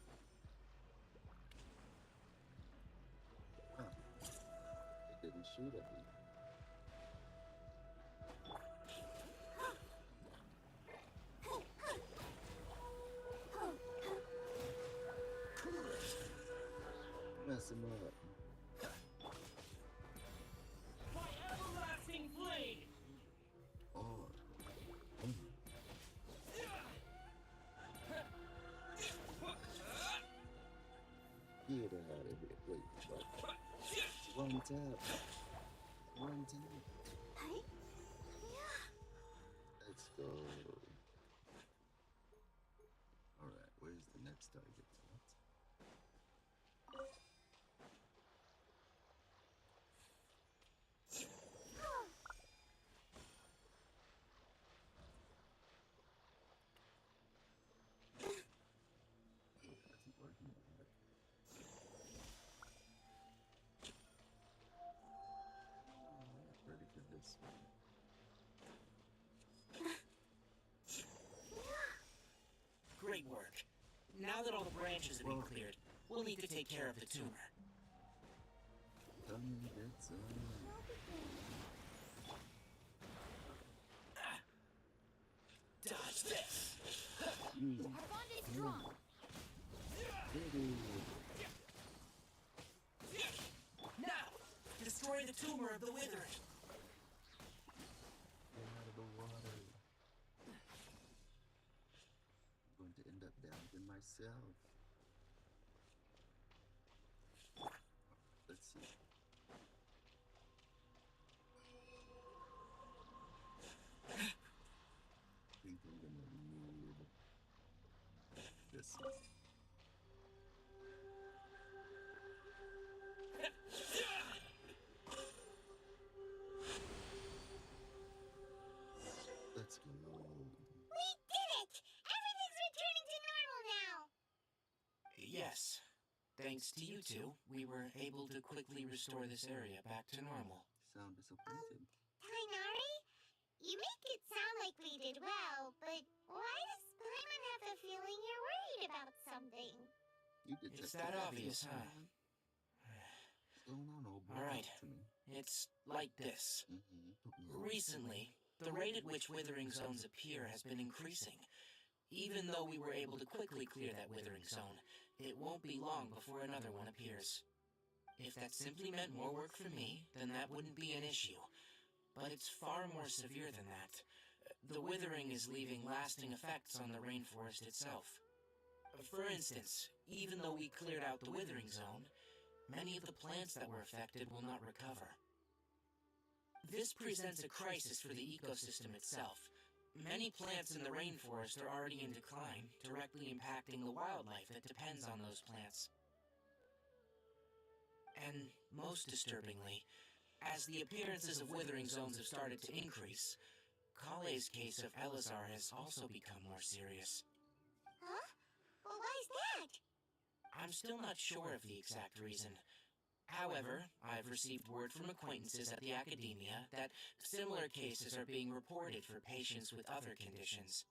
[SPEAKER 1] Huh. It didn't shoot at me. Mess him up.
[SPEAKER 5] My everlasting blade!
[SPEAKER 1] Oh. Get out of here. Wait, what? One tap. One tap.
[SPEAKER 4] Hey?
[SPEAKER 1] Let's go. Alright, where's the next target? Isn't working on it. Ready for this one.
[SPEAKER 5] Great work. Now that all the branches have been cleared, we'll need to take care of the tumor.
[SPEAKER 1] Come and get some.
[SPEAKER 5] Dodge this!
[SPEAKER 1] Mm.
[SPEAKER 3] Our bond is strong.
[SPEAKER 1] Diddy.
[SPEAKER 5] Now! Destroy the tumor of the Withering!
[SPEAKER 1] Get out of the water. I'm going to end up damaging myself. Let's see. I think I'm gonna need this one. Let's go.
[SPEAKER 4] We did it! Everything's returning to normal now!
[SPEAKER 5] Yes. Thanks to you two, we were able to quickly restore this area back to normal.
[SPEAKER 1] Sound disappointed.
[SPEAKER 4] Tainari? You make it sound like we did well, but why does Paimon have the feeling you're worried about something?
[SPEAKER 1] You did
[SPEAKER 5] It's
[SPEAKER 1] check
[SPEAKER 5] that
[SPEAKER 1] out.
[SPEAKER 5] obvious, huh?
[SPEAKER 1] What's going on, old boy?
[SPEAKER 5] All right.
[SPEAKER 1] Talk to me.
[SPEAKER 5] It's like this.
[SPEAKER 1] Mm-hmm.
[SPEAKER 5] Recently, the rate at which Withering Zones appear has been increasing. Even though we were able to quickly clear that Withering Zone, it won't be long before another one appears. If that simply meant more work for me, then that wouldn't be an issue. But it's far more severe than that. The Withering is leaving lasting effects on the rainforest itself. For instance, even though we cleared out the Withering Zone, many of the plants that were affected will not recover. This presents a crisis for the ecosystem itself. Many plants in the rainforest are already in decline, directly impacting the wildlife that depends on those plants. And most disturbingly, as the appearances of withering zones have started to increase, Kale's case of Elazar has also become more serious.
[SPEAKER 4] Huh? Well, why is that?
[SPEAKER 5] I'm still not sure of the exact reason. However, I've received word from acquaintances at the academia that similar cases are being reported for patients with other conditions.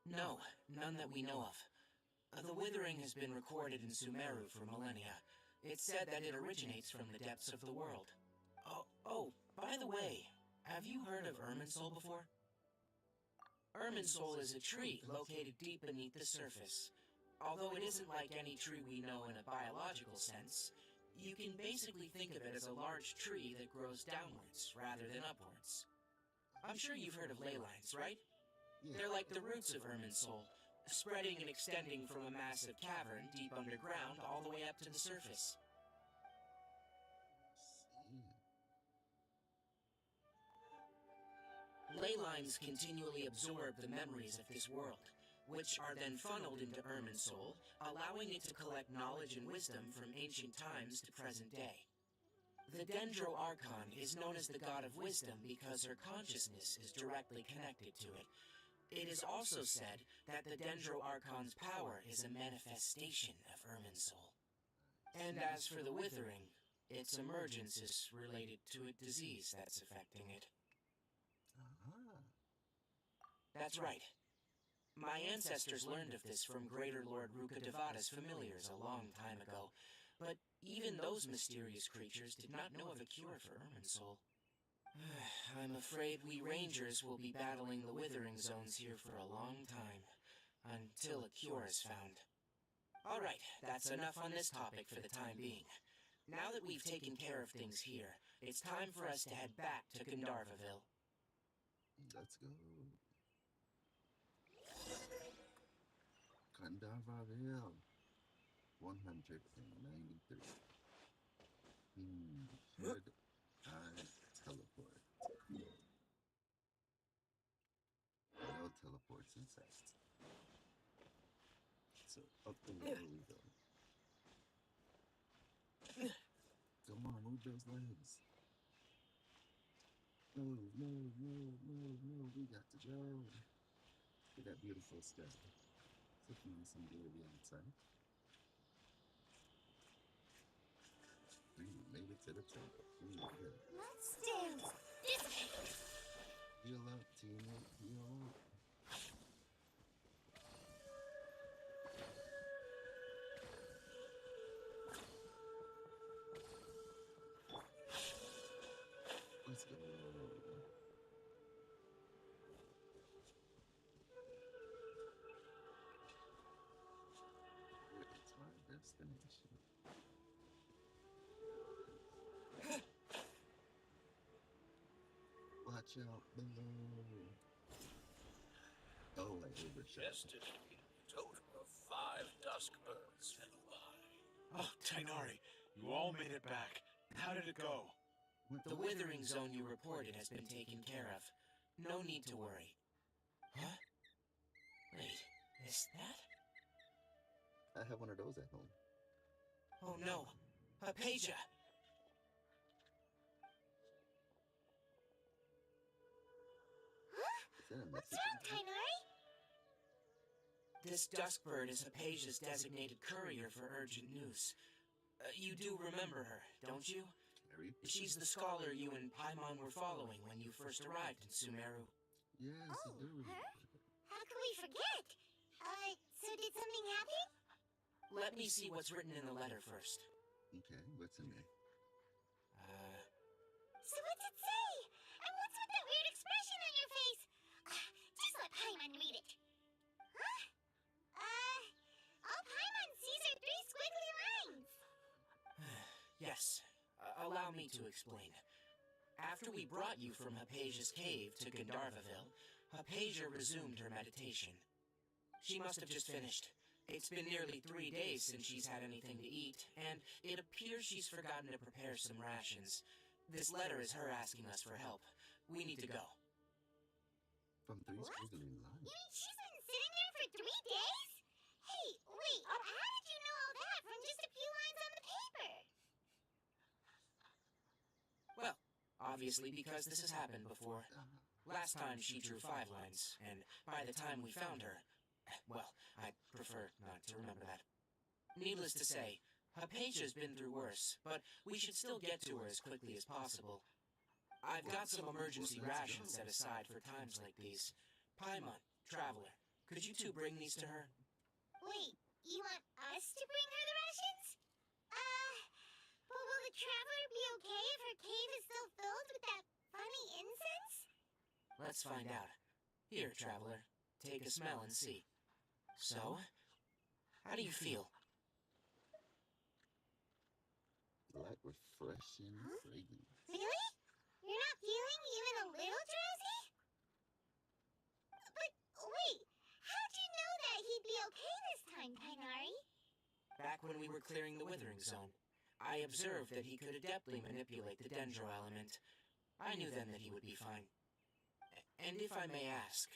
[SPEAKER 5] No, none that we know of. The withering has been recorded in Sumeru for millennia. It's said that it originates from the depths of the world. Oh, by the way, have you heard of Irminsul before? Irminsul is a tree located deep beneath the surface. Although it isn't like any tree we know in a biological sense, you can basically think of it as a large tree that grows downwards rather than upwards. I'm sure you've heard of ley lines, right?
[SPEAKER 1] Yeah.
[SPEAKER 5] They're like the roots of Irminsul, spreading and extending from a massive cavern deep underground all the way up to the surface. Ley lines continually absorb the memories of this world, which are then funneled into Irminsul, allowing it to collect knowledge and wisdom from ancient times to present day. The Dendro Archon is known as the god of wisdom because her consciousness is directly connected to it. It is also said that the Dendro Archon's power is a manifestation of Irminsul. And as for the withering, its emergence is related to a disease that's affecting it. That's right. My ancestors learned of this from Greater Lord Rukkhadevada's familiars a long time ago, but even those mysterious creatures did not know of a cure for Irminsul. I'm afraid we Rangers will be battling the withering zones here for a long time, until a cure is found. Alright, that's enough on this topic for the time being. Now that we've taken care of things here, it's time for us to head back to Gandharvaville.
[SPEAKER 1] Let's go. Gandharvaville. 193. Should I teleport? No teleports in sight. So up the road we go. Come on, move those legs. Move, move, move, move, move. We got to go. Look at that beautiful sky. So if you need some beauty outside. We made it to the temple. Good.
[SPEAKER 3] Let's dance. This way.
[SPEAKER 1] Heal up, teammate. Heal up. Let's go. It's my destination. Watch out below. Oh, I overshot.
[SPEAKER 7] Yesterday, a total of 5 dusk birds flew by.
[SPEAKER 6] Oh, Tainari, you all made it back. How did it go?
[SPEAKER 5] The withering zone you reported has been taken care of. No need to worry. Huh? Wait, is that?
[SPEAKER 1] I have one of those at home.
[SPEAKER 5] Oh no, Hypatia!
[SPEAKER 1] Is that a
[SPEAKER 4] What's
[SPEAKER 1] message?
[SPEAKER 4] wrong, Tainari?
[SPEAKER 5] This dusk bird is Hypatia's designated courier for urgent news. You do remember her, don't you?
[SPEAKER 1] Carrie?
[SPEAKER 5] She's the scholar you and Paimon were following when you first arrived in Sumeru.
[SPEAKER 1] Yes, I do.
[SPEAKER 4] her? How could we forget? So did something happen?
[SPEAKER 5] Let me see what's written in the letter first.
[SPEAKER 1] Okay, what's in there?
[SPEAKER 4] So what's it say? And what's with that weird expression on your face? Just let Paimon read it. Huh? All Paimon sees are 3 squiggly lines.
[SPEAKER 5] Yes, allow me to explain. After we brought you from Hypatia's cave to Gandharvaville, Hypatia resumed her meditation. She must have just finished. It's been nearly 3 days since she's had anything to eat, and it appears she's forgotten to prepare some rations. This letter is her asking us for help. We need to go.
[SPEAKER 1] from three
[SPEAKER 4] What?
[SPEAKER 1] squiggly
[SPEAKER 4] You
[SPEAKER 1] lines.
[SPEAKER 4] mean she's been sitting there for 3 days? Hey, wait, how did you know all that from just a few lines on the paper?
[SPEAKER 5] Well, obviously because this has happened before.
[SPEAKER 1] Uh,
[SPEAKER 5] Last time she drew 5 lines, and by the time we found her, well, I prefer not to remember that. Needless to say, Hypatia's been through worse, but we should still get to her as quickly as possible. I've got some emergency rations set aside for times like these. Paimon, Traveler, could you two bring these to her?
[SPEAKER 4] Wait, you want us to bring her the rations? But will the traveler be okay if her cave is still filled with that funny incense?
[SPEAKER 5] Let's find out. Here, Traveler, take a smell and see. So, how do you feel?
[SPEAKER 1] light, refreshing fragrance.
[SPEAKER 4] Really? You're not feeling even a little drowsy? But wait, how'd you know that he'd be okay this time, Tainari?
[SPEAKER 5] Back when we were clearing the Withering Zone, I observed that he could adeptly manipulate the Dendro element. I knew then that he would be fine. And if I may ask,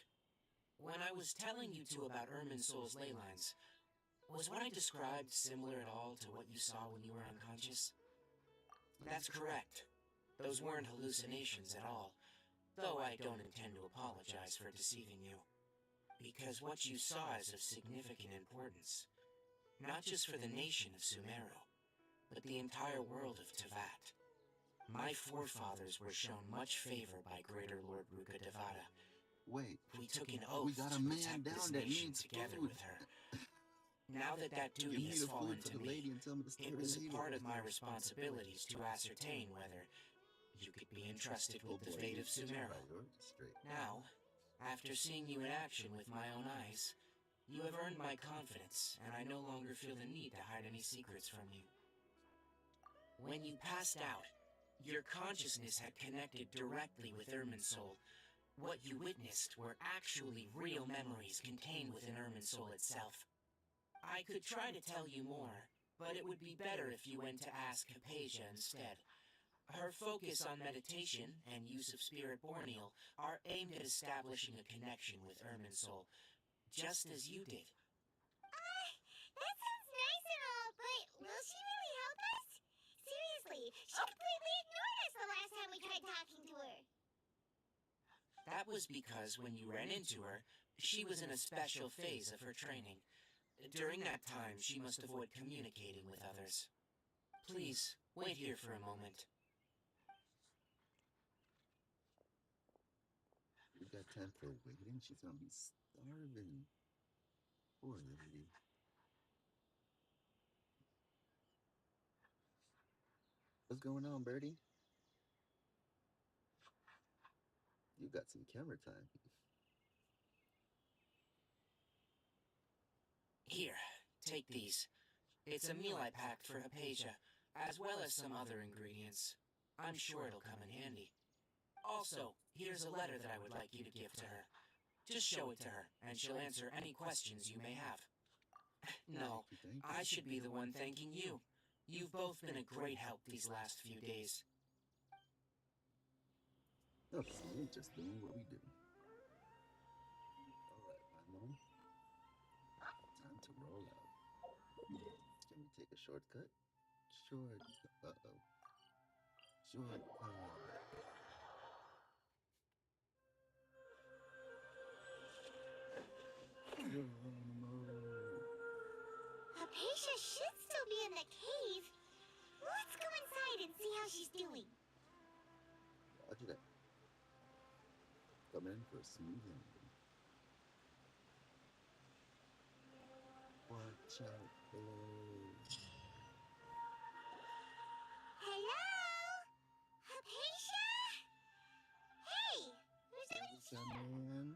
[SPEAKER 5] when I was telling you two about Irminsul's ley lines, was what I described similar at all to what you saw when you were unconscious? That's correct. Those weren't hallucinations at all, though I don't intend to apologize for deceiving you. Because what you saw is of significant importance, not just for the nation of Sumeru, but the entire world of Teyvat. My forefathers were shown much favor by Greater Lord Ruka Devata.
[SPEAKER 1] Wait,
[SPEAKER 5] We took an oath
[SPEAKER 1] we got a
[SPEAKER 5] to
[SPEAKER 1] man
[SPEAKER 5] protect this
[SPEAKER 1] down that
[SPEAKER 5] nation
[SPEAKER 1] needs
[SPEAKER 5] together
[SPEAKER 1] food.
[SPEAKER 5] with her. Now that that
[SPEAKER 1] Give
[SPEAKER 5] duty
[SPEAKER 1] me
[SPEAKER 5] has
[SPEAKER 1] the
[SPEAKER 5] fallen
[SPEAKER 1] food for
[SPEAKER 5] to
[SPEAKER 1] the
[SPEAKER 5] me,
[SPEAKER 1] lady and tell me the story
[SPEAKER 5] it was a
[SPEAKER 1] later.
[SPEAKER 5] part of my responsibilities to ascertain whether you could be entrusted with the fate of Sumeru.
[SPEAKER 1] Priorities straight.
[SPEAKER 5] Now, after seeing you in action with my own eyes, you have earned my confidence, and I no longer feel the need to hide any secrets from you. When you passed out, your consciousness had connected directly with Irminsul. What you witnessed were actually real memories contained within Irminsul itself. I could try to tell you more, but it would be better if you went to ask Hypatia instead. Her focus on meditation and use of Spirit Borneal are aimed at establishing a connection with Irminsul, just as you did.
[SPEAKER 4] That sounds nice and all, but will she really help us? Seriously, she completely ignored us the last time we tried talking to her.
[SPEAKER 5] That was because when you ran into her, she was in a special phase of her training. During that time, she must avoid communicating with others. Please, wait here for a moment.
[SPEAKER 1] We got time for waiting? She's gonna be starving. Poor lady. What's going on, Birdie? You got some camera time.
[SPEAKER 5] Here, take these. It's a meal I packed for Hypatia, as well as some other ingredients. I'm sure it'll come in handy. Also, here's a letter that I would like you to give to her. Just show it to her, and she'll answer any questions you may have. No,
[SPEAKER 1] Thank you.
[SPEAKER 5] I should be the one thanking you. You've both been a great help these last few days.
[SPEAKER 1] Oh, we're just doing what we do. Alright, Paimon. Time to roll out. Can we take a shortcut? Uh-oh. Shortcut.
[SPEAKER 4] Hypatia should still be in the cave. Let's go inside and see how she's doing.
[SPEAKER 1] Roger that. Come in for a smooth landing. Watch out below.
[SPEAKER 4] Hello? Hypatia? Hey, who's doing
[SPEAKER 1] Come
[SPEAKER 4] here?
[SPEAKER 1] in.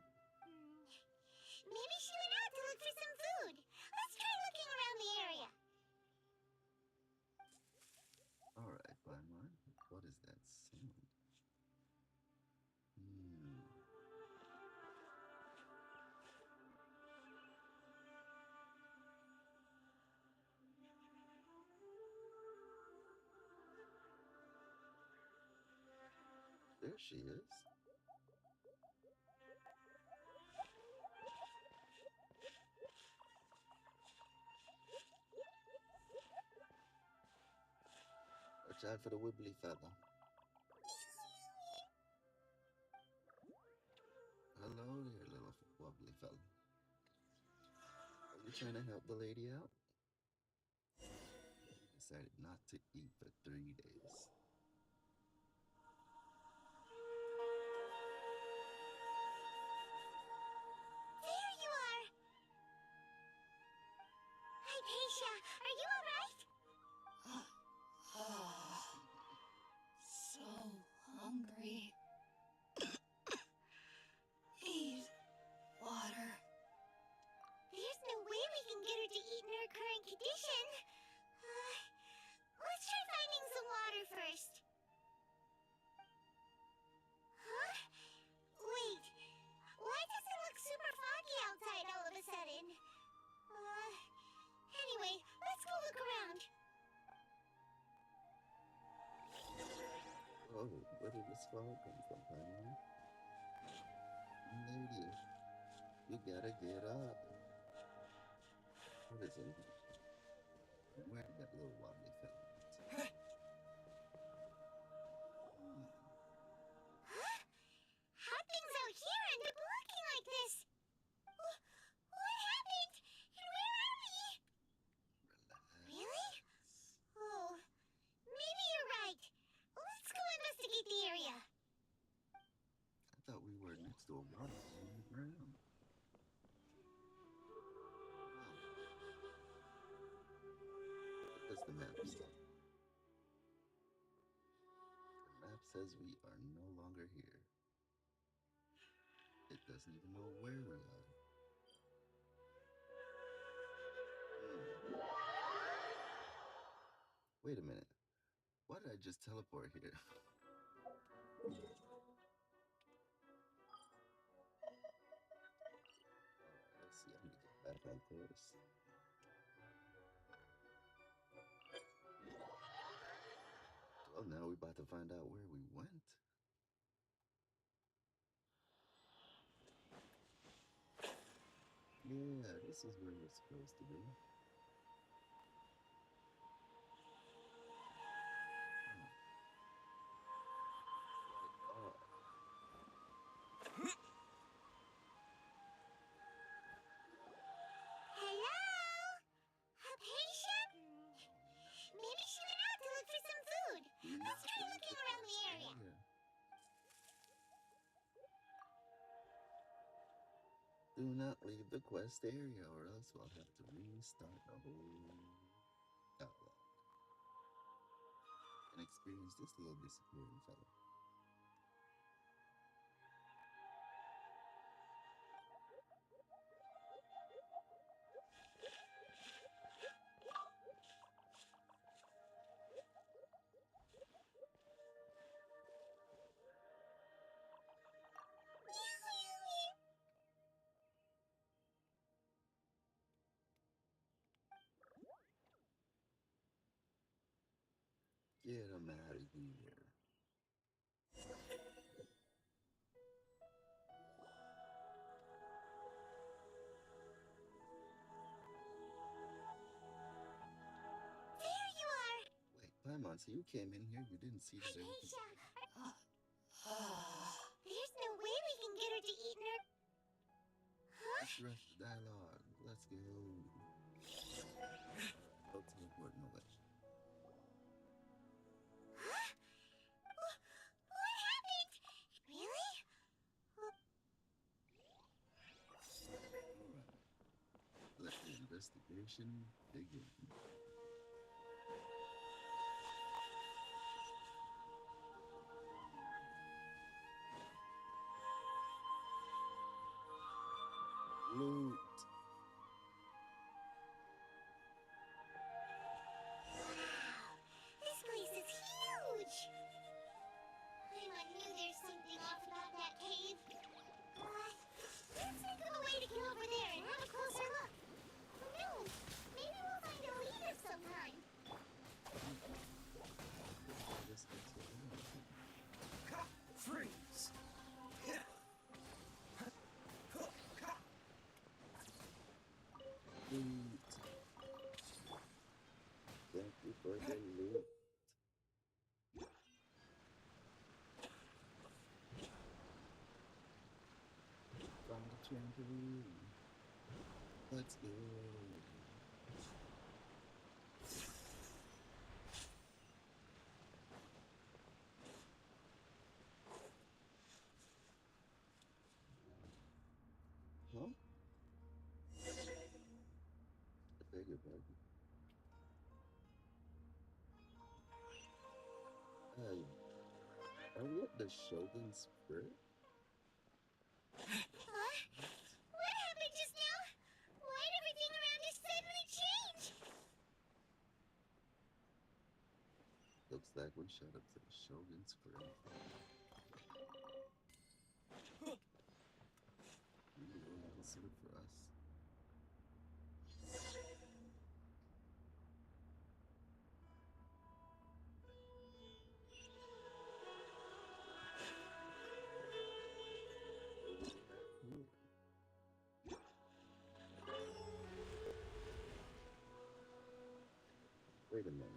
[SPEAKER 4] Maybe she went out to look for some food. Let's try looking around the area.
[SPEAKER 1] Alright, Paimon. What is that sound? There she is. Watch out for the wibbly fella. Hello there, little wobbly fella. Are you trying to help the lady out? Decided not to eat for 3 days.
[SPEAKER 4] There you are! Hypatia, are you alright?
[SPEAKER 2] So hungry. Need water.
[SPEAKER 4] There's no way we can get her to eat in her current condition. Let's try finding some water first. Huh? Wait, why does it look super foggy outside all of a sudden? Anyway, let's go look around.
[SPEAKER 1] Oh, where did this fog come from, Paimon? Lady, you gotta get up. What is it? Where did that little wobbly fella went?
[SPEAKER 4] Huh? How things out here end up looking like this? What happened? And where are we? Really? Oh, maybe you're right. Let's go investigate the area.
[SPEAKER 1] I thought we were next to a waterfall on the ground. What does the map say? The map says we are no longer here. It doesn't even know where we are. Wait a minute. Why did I just teleport here? Let's see, I'm gonna get back on course. Well, now we're about to find out where we went. Yeah, this is where we're supposed to be. Oh,
[SPEAKER 4] Hello? Hypatia? Maybe she went out to look for some food. Let's try looking around the area.
[SPEAKER 1] Do not leave the quest area, or else we'll have to restart the whole dialogue and experience this little disappearing fellow. Get him out of here.
[SPEAKER 4] There you are!
[SPEAKER 1] Wait, Paimon, so you came in here, you didn't see that everything.
[SPEAKER 4] Hypatia! There's no way we can get her to eat in her... Huh?
[SPEAKER 1] Let's rush the dialogue. Let's go. No teleporting away.
[SPEAKER 4] Huh? What happened? Really?
[SPEAKER 1] Let the investigation begin. Loot.
[SPEAKER 4] This place is huge! Paimon knew there's something off about that cave. Let's think of a way to get over there and have a closer look. Who knows? Maybe we'll find a lead of some kind.
[SPEAKER 1] This gets what we want.
[SPEAKER 7] Freeze!
[SPEAKER 1] Loot. Thank you for the loot. Let's go. Huh? I beg your pardon. Are we at the Shogun's Spirit?
[SPEAKER 4] Huh? What happened just now? Why'd everything around us suddenly change?
[SPEAKER 1] Looks like we shot up to the Shogun's Spirit. You don't have a suit for us. Wait a minute.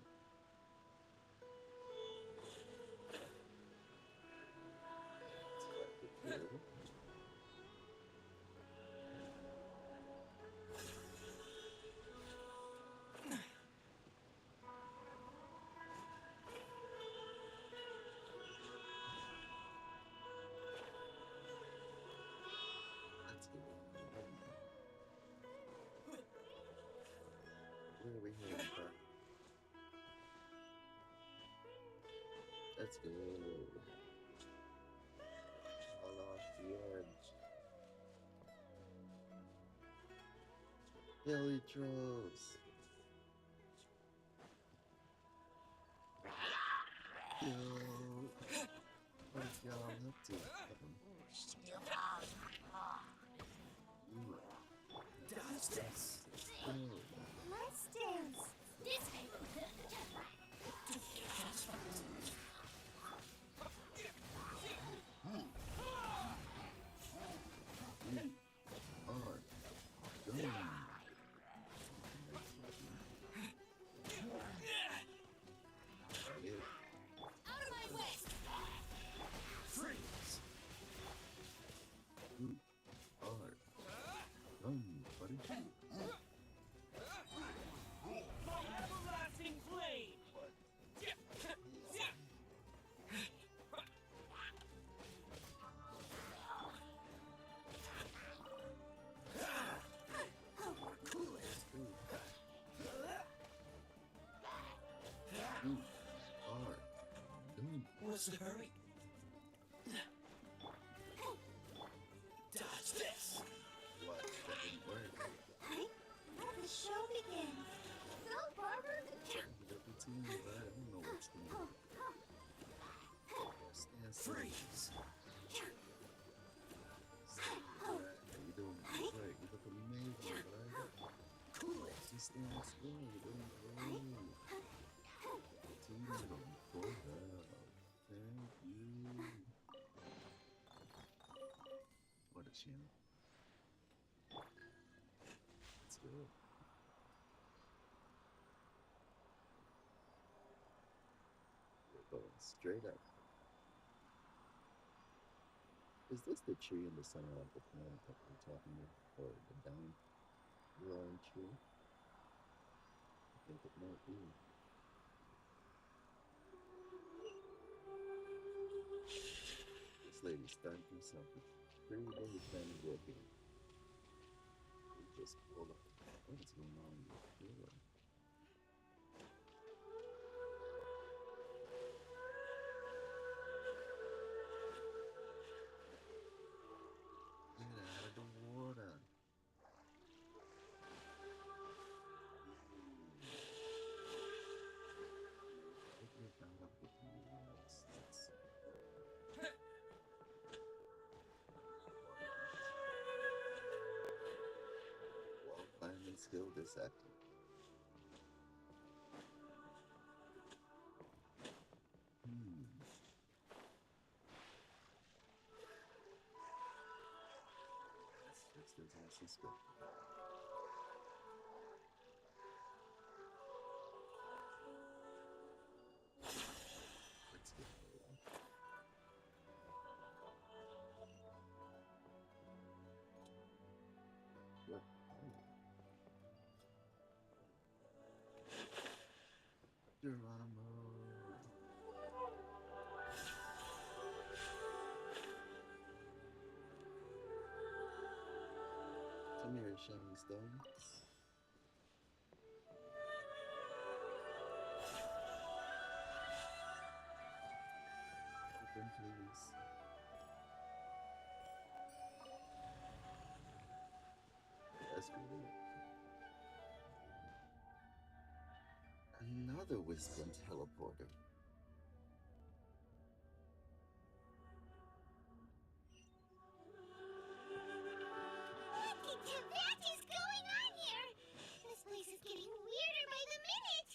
[SPEAKER 1] Let's go. Where are we heading from? Let's go. All off the edge. Elytros. Yo. What is y'all up to?
[SPEAKER 5] Dodge this.
[SPEAKER 1] Oh.
[SPEAKER 3] Let's dance.
[SPEAKER 4] This way.
[SPEAKER 1] Alright. Done. Yeah.
[SPEAKER 4] Out of my way.
[SPEAKER 5] Freeze.
[SPEAKER 1] Alright. Done, buddy.
[SPEAKER 5] Everlasting flame.
[SPEAKER 1] Alright. Done.
[SPEAKER 5] What's the hurry? Dodge this.
[SPEAKER 1] What? That didn't work.
[SPEAKER 3] Let the show begin. Go, Barber.
[SPEAKER 1] You got the team, but I don't know what's going on. Stand still.
[SPEAKER 5] Freeze.
[SPEAKER 1] How you doing? Great. You look amazing, right?
[SPEAKER 5] Cool it.
[SPEAKER 1] Just stand still. You're doing great. The team is on full hell. Thank you. What a shame. Let's go. We're going straight up. Is this the tree in the center of the planet that we're talking about? Or the down growing tree? I think it might be. This lady's starting herself a 3-day plan of working. We just pulled up. What is going on here? Get out of the water. Take me down up with you. Let's wall climbing skill disactive. Let's fix this ass's skill. Let's go. Geronimo. Come here, shiny stone. Open, please. That's good. Another Wisdom teleporter.
[SPEAKER 4] What in Teyvat is going on here? This place is getting weirder by the minute.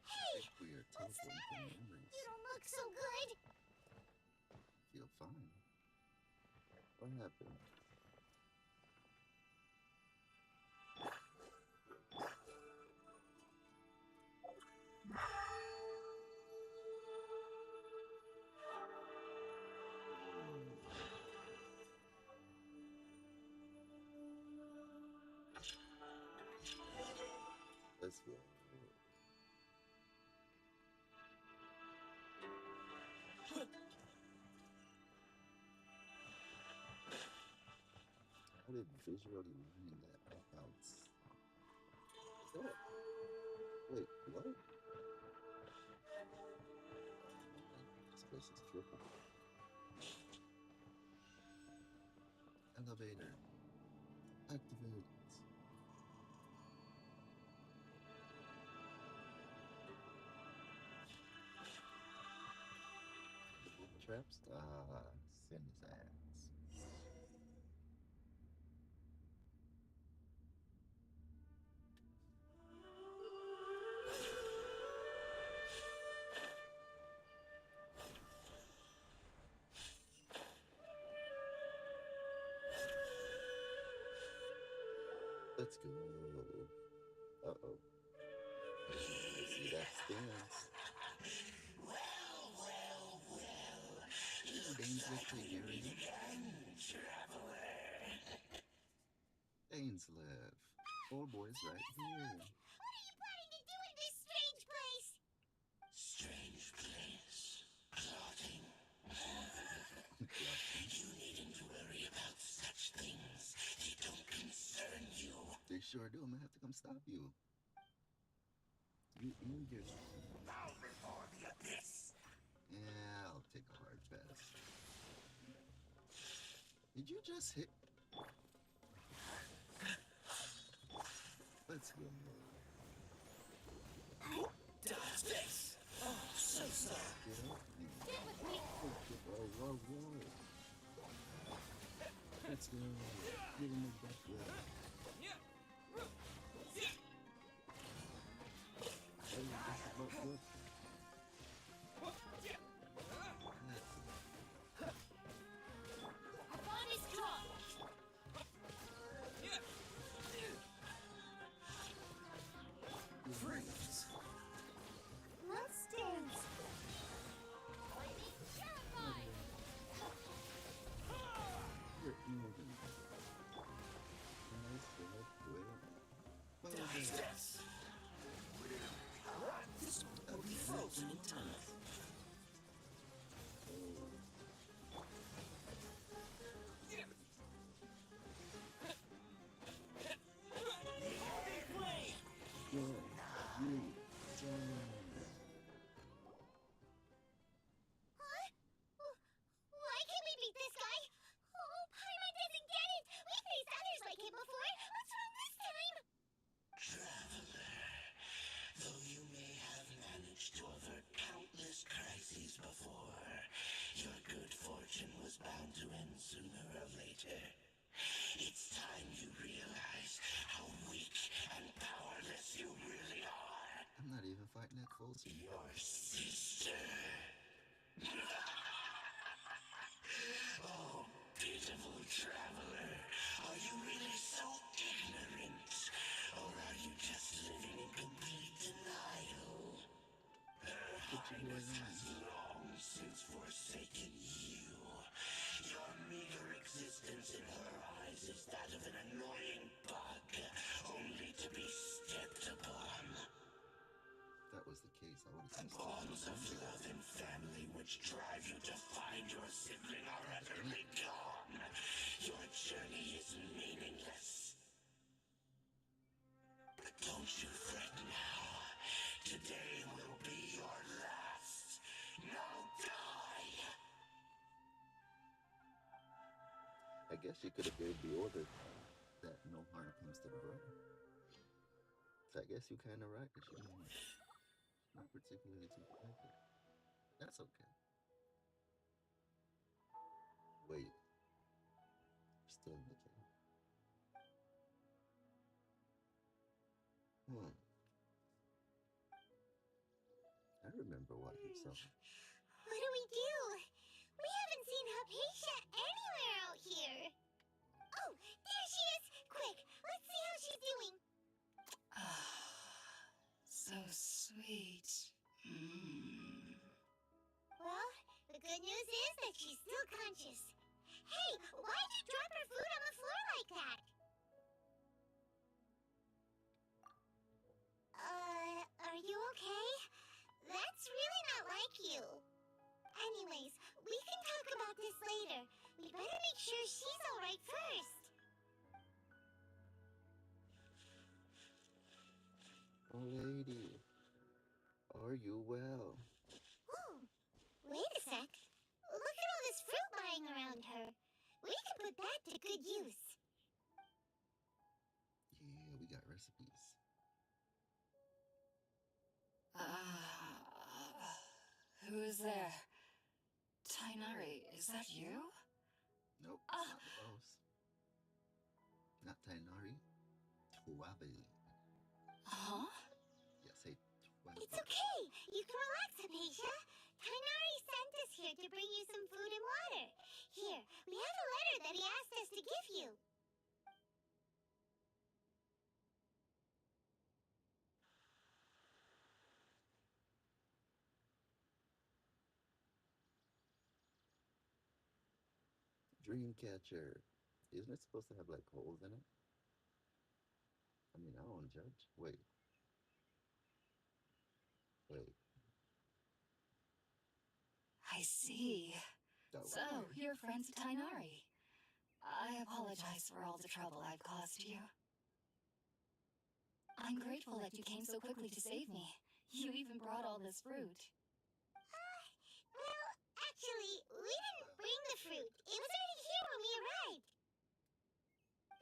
[SPEAKER 4] Hey,
[SPEAKER 1] We are
[SPEAKER 4] what's
[SPEAKER 1] teleporting
[SPEAKER 4] the
[SPEAKER 1] from
[SPEAKER 4] matter?
[SPEAKER 1] memories.
[SPEAKER 4] You don't look so good.
[SPEAKER 1] Feel fine. What happened? Let's go. How did visually line that out? What? Wait, what? This place is tripping. Elevator. Activate. Traps? Ah, send his ass. Let's go. Uh-oh. I see that stance. Dangerous Tigurian. Ainslev. Old boy's right here.
[SPEAKER 4] What are you planning to do in this strange place?
[SPEAKER 5] Strange place. Plotting. You needn't worry about such things. They don't concern you.
[SPEAKER 1] They sure do. I'm gonna have to come stop you. You injured.
[SPEAKER 5] Bow before the abyss.
[SPEAKER 1] Yeah, I'll take a hard pass. Did you just hit? Let's go.
[SPEAKER 5] Dodge this. Oh, so sorry.
[SPEAKER 1] Get up.
[SPEAKER 3] Get with me.
[SPEAKER 1] Whoa, whoa, whoa. Let's go. Give him a back rub. Hey, that's a butt whip.
[SPEAKER 3] Our bond is strong.
[SPEAKER 5] Freeze.
[SPEAKER 4] Let's dance.
[SPEAKER 1] You're moving. Nice, good, good. Well
[SPEAKER 5] Dodge
[SPEAKER 1] done.
[SPEAKER 5] this. This will be frozen in time.
[SPEAKER 1] Good. You. Done.
[SPEAKER 4] Huh? Why can't we beat this guy? Oh, Paimon doesn't get it. We faced others like him before. What's wrong this time?
[SPEAKER 5] Traveler, though you may have managed to avert countless crises before, your good fortune was bound to end sooner or later. It's time you realize how weak and powerless you really are.
[SPEAKER 1] I'm not even fighting at full speed.
[SPEAKER 5] Your sister. Oh, pitiful traveler. Are you really so ignorant? Or are you just living in complete denial? Her Highness has long since forsaken you. Your meager existence in her eyes is that of an annoying bug, only to be stepped upon.
[SPEAKER 1] That was the case, I would
[SPEAKER 5] The
[SPEAKER 1] have
[SPEAKER 5] bonds of love and family which drive you to find your sibling are utterly gone. Your journey is meaningless. But don't you fret now. Today will be your last. Now die!
[SPEAKER 1] I guess she could have gave the order that no harm comes to the brother. So I guess you're kind of right. That she not particularly too connected. That's okay. Wait, still in the cave. I remember what you saw.
[SPEAKER 4] What do we do? We haven't seen Hypatia anywhere out here. Oh, there she is! Quick, let's see how she's doing.
[SPEAKER 2] So sweet.
[SPEAKER 4] Well, the good news is that she's still conscious. Hey, why'd you drop her food on the floor like that? Are you okay? That's really not like you. Anyways, we can talk about this later. We better make sure she's alright first.
[SPEAKER 1] Lady, are you well?
[SPEAKER 4] Ooh, wait a sec. Look at all this fruit lying around her. We can put that to good use.
[SPEAKER 1] Yeah, we got recipes.
[SPEAKER 2] Who is there? Tainari, is that you?
[SPEAKER 1] Nope, not the boss. Not Tainari. Tuabe.
[SPEAKER 2] Huh?
[SPEAKER 1] Yes, say Tuabe.
[SPEAKER 4] It's okay. You can relax, Hypatia. Tainari sent us here to bring you some food and water. Here, we have a letter that he asked us to give you.
[SPEAKER 1] Dreamcatcher. Isn't it supposed to have like holes in it? I mean, I don't judge. Wait.
[SPEAKER 2] I see.
[SPEAKER 1] That was
[SPEAKER 2] So,
[SPEAKER 1] weird.
[SPEAKER 2] you're friends with Tainari. I apologize for all the trouble I've caused you. I'm grateful that you came so quickly to save me. You even brought all this fruit.
[SPEAKER 4] Well, actually, we didn't bring the fruit. It was already here when we arrived.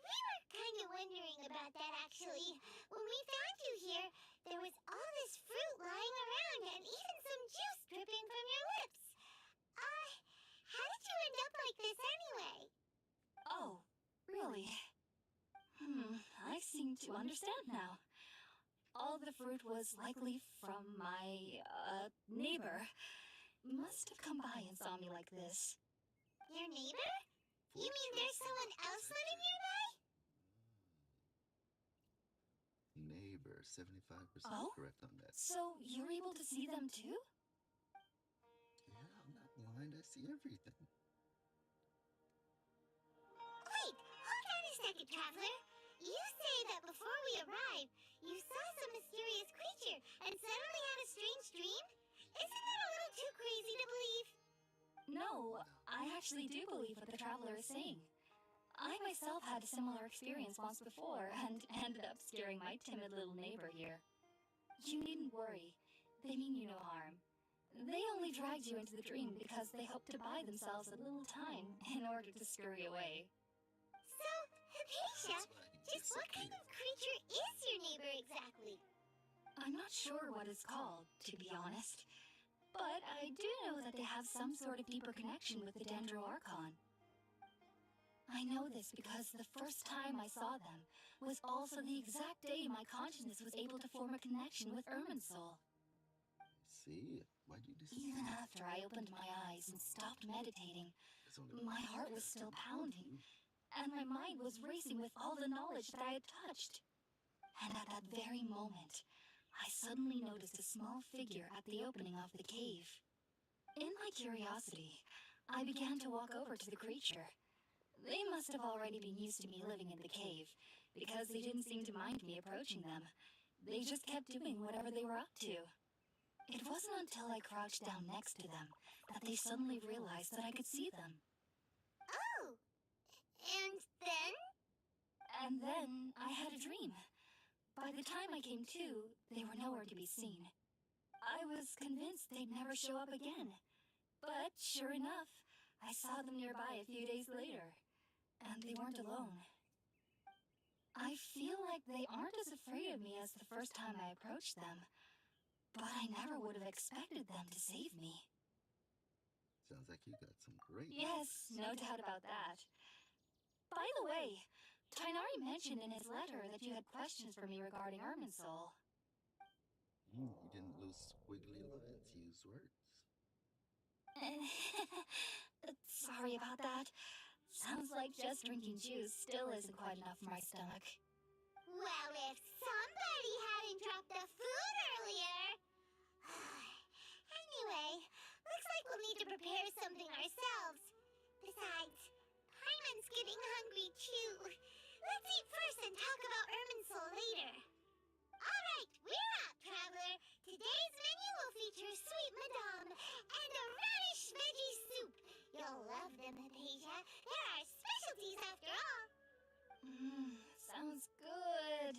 [SPEAKER 4] We were kind of wondering about that, actually. When we found you here, there was all this fruit lying around and even some juice dripping from your lips. How did you end up like this anyway?
[SPEAKER 2] Oh, really? I seem to understand now. All the fruit was likely from my, neighbor. Must have come by and saw me like this.
[SPEAKER 4] Your neighbor? You mean there's someone else living nearby?
[SPEAKER 1] Neighbor, 75%
[SPEAKER 2] Oh?
[SPEAKER 1] correct on that.
[SPEAKER 2] So, you're able to see them too?
[SPEAKER 1] Yeah, I'm not blind. I see everything.
[SPEAKER 4] Wait, hold on a second, Traveler. You say that before we arrived, you saw some mysterious creature and suddenly had a strange dream? Isn't that a little too crazy to believe?
[SPEAKER 2] No, I actually do believe what the traveler is saying. I myself had a similar experience once before and ended up scaring my timid little neighbor here. You needn't worry. They mean you no harm. They only dragged you into the dream because they hoped to buy themselves a little time in order to scurry away.
[SPEAKER 4] So, Hypatia, just what kind of creature is your neighbor exactly?
[SPEAKER 2] I'm not sure what it's called, to be honest. But I do know that they have some sort of deeper connection with the Dendro Archon. I know this because the first time I saw them was also the exact day my consciousness was able to form a connection with Irminsul.
[SPEAKER 1] See, why'd you do
[SPEAKER 2] Even after I opened my eyes and stopped meditating, my heart was still pounding, and my mind was racing with all the knowledge that I had touched. And at that very moment, I suddenly noticed a small figure at the opening of the cave. In my curiosity, I began to walk over to the creature. They must have already been used to me living in the cave, because they didn't seem to mind me approaching them. They just kept doing whatever they were up to. wasn't until I crouched down next to them that they suddenly realized that I could see them.
[SPEAKER 4] Oh! And then?
[SPEAKER 2] And then I had a dream. By the time I came to, they were nowhere to be seen. I was convinced they'd never show up again. But sure enough, I saw them nearby a few days later. And they weren't alone. I feel like they aren't as afraid of me as the first time I approached them. But I never would have expected them to save me.
[SPEAKER 1] Sounds like you got some great...
[SPEAKER 2] Yes, no doubt about that. By the way, Tainari mentioned in his letter that you had questions for me regarding Irminsul.
[SPEAKER 1] You didn't lose squiggly lines, use words.
[SPEAKER 2] Sorry about that. Sounds like just drinking juice still isn't quite enough for my stomach.
[SPEAKER 4] Well, if somebody hadn't dropped the food earlier... Anyway, looks like we'll need to prepare something ourselves. Besides, Paimon's getting hungry too. Let's eat first and talk about Irminsul later. Alright, we're out, Traveler. Today's menu will feature sweet madame and a radish veggie soup. You'll love them, Hypatia. They're our specialties after all.
[SPEAKER 2] Sounds good.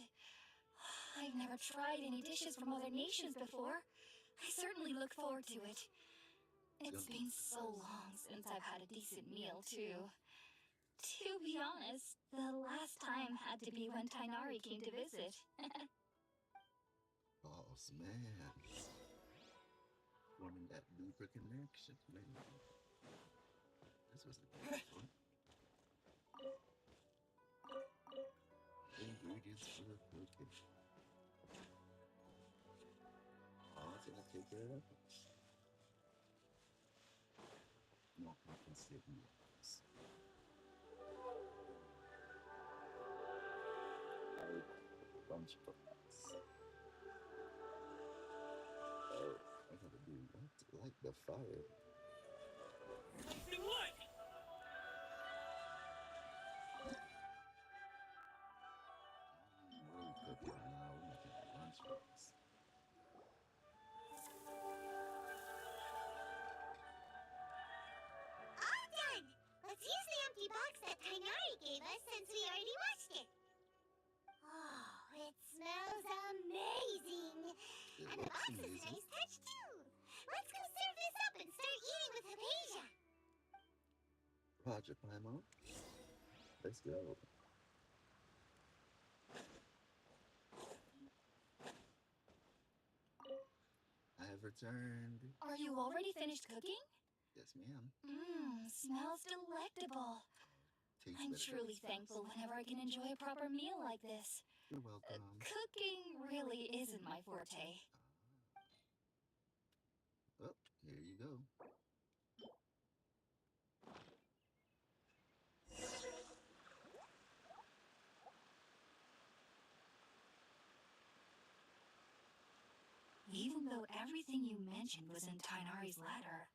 [SPEAKER 2] I've never tried any dishes from other nations before. I certainly look forward to it. It's been so long since I've had a decent meal, too. To be honest, the last time had to be when Tainari came to visit.
[SPEAKER 1] Boss man. Forming that deeper connection, man. This was a good one. Ingredients for the cooking. Oh, it's gonna take care of it. No compensate meals. Bunch of us. Oh, I gotta do what? Light the fire.
[SPEAKER 7] Nothing like it.
[SPEAKER 1] Really cooking now. We're making lunch for us.
[SPEAKER 4] All done! Let's use the empty box that Tainari gave us since we already washed it. Oh, it smells amazing! And the box is a nice touch too! Let's go serve this up and start eating with Hypatia!
[SPEAKER 1] Roger, Paimon. Let's go. I have returned.
[SPEAKER 2] Are you already finished cooking?
[SPEAKER 1] Yes, ma'am.
[SPEAKER 2] Smells delectable.
[SPEAKER 1] Tastes
[SPEAKER 2] I'm
[SPEAKER 1] better.
[SPEAKER 2] truly thankful whenever I can enjoy a proper meal like this.
[SPEAKER 1] You're welcome.
[SPEAKER 2] Cooking really isn't my forte.
[SPEAKER 1] Oh, here you go.
[SPEAKER 2] Even though everything you mentioned was in Tainari's letter,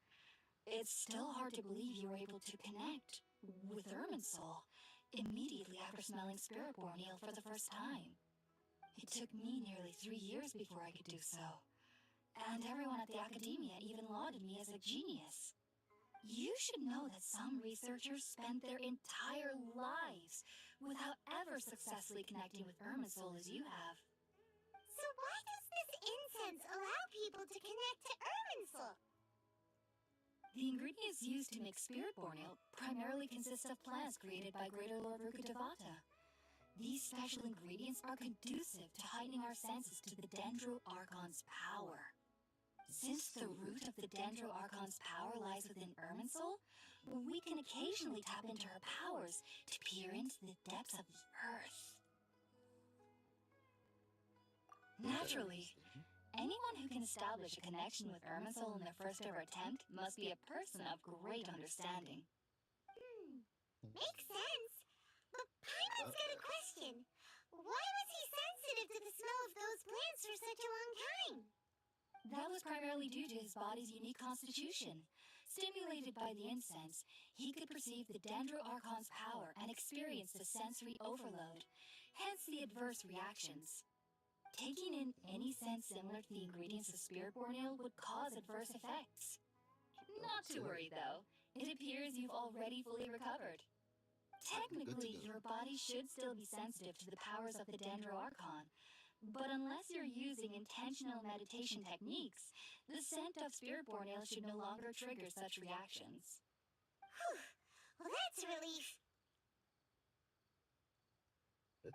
[SPEAKER 2] it's still hard to believe you were able to connect with Irminsul immediately after smelling Spiritborn ale for the first time. It took me nearly 3 years before I could do so, and everyone at the Academia even lauded me as a genius. You should know that some researchers spend their entire lives without ever successfully connecting with Irminsul as you have.
[SPEAKER 4] So why does this incense allow people to connect to Irminsul?
[SPEAKER 2] The ingredients used to make Spiritborn ale primarily consist of plants created by Greater Lord Rukkhadevata. These special ingredients are conducive to heightening our senses to the Dendro Archon's power. Since the root of the Dendro Archon's power lies within Irminsul, we can occasionally tap into her powers to peer into the depths of the earth. Naturally, anyone who can establish a connection with Irminsul in their first ever attempt must be a person of great understanding.
[SPEAKER 4] Makes sense. But Paimon's got a question. Why was he sensitive to the smell of those plants for such a long time?
[SPEAKER 2] That was primarily due to his body's unique constitution. Stimulated by the incense, he could perceive the Dendro Archon's power and experience the sensory overload, hence the adverse reactions. Taking in any scent similar to the ingredients of spirit-born ale would cause adverse effects. Not to worry, though. It appears you've already fully recovered. Technically, your body should still be sensitive to the powers of the Dendroarchon, but unless you're using intentional meditation techniques, the scent of spirit-born ale should no longer trigger such reactions.
[SPEAKER 4] Whew. Well, that's a relief.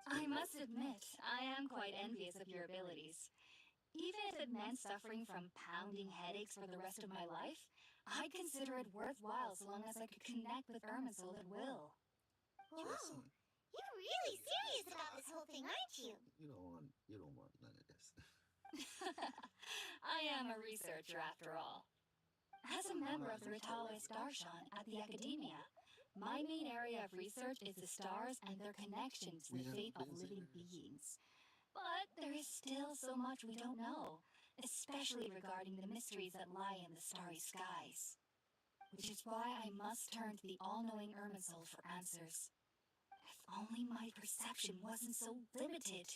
[SPEAKER 2] I must admit, I am quite envious of your abilities. Even if it meant suffering from pounding headaches for the rest of my life, I'd consider it worthwhile so long as I could connect with Irminsul at will.
[SPEAKER 4] Whoa, you're really serious about this whole thing, aren't you?
[SPEAKER 1] You don't want none of this.
[SPEAKER 2] I am a researcher after all. As a member of the Ritawe Starshan at the Academia, my main area of research is the stars and their connections to the fate of living beings. But there is still so much we don't know, especially regarding the mysteries that lie in the starry skies. Which is why I must turn to the all-knowing Irminsul for answers. If only my perception wasn't so limited.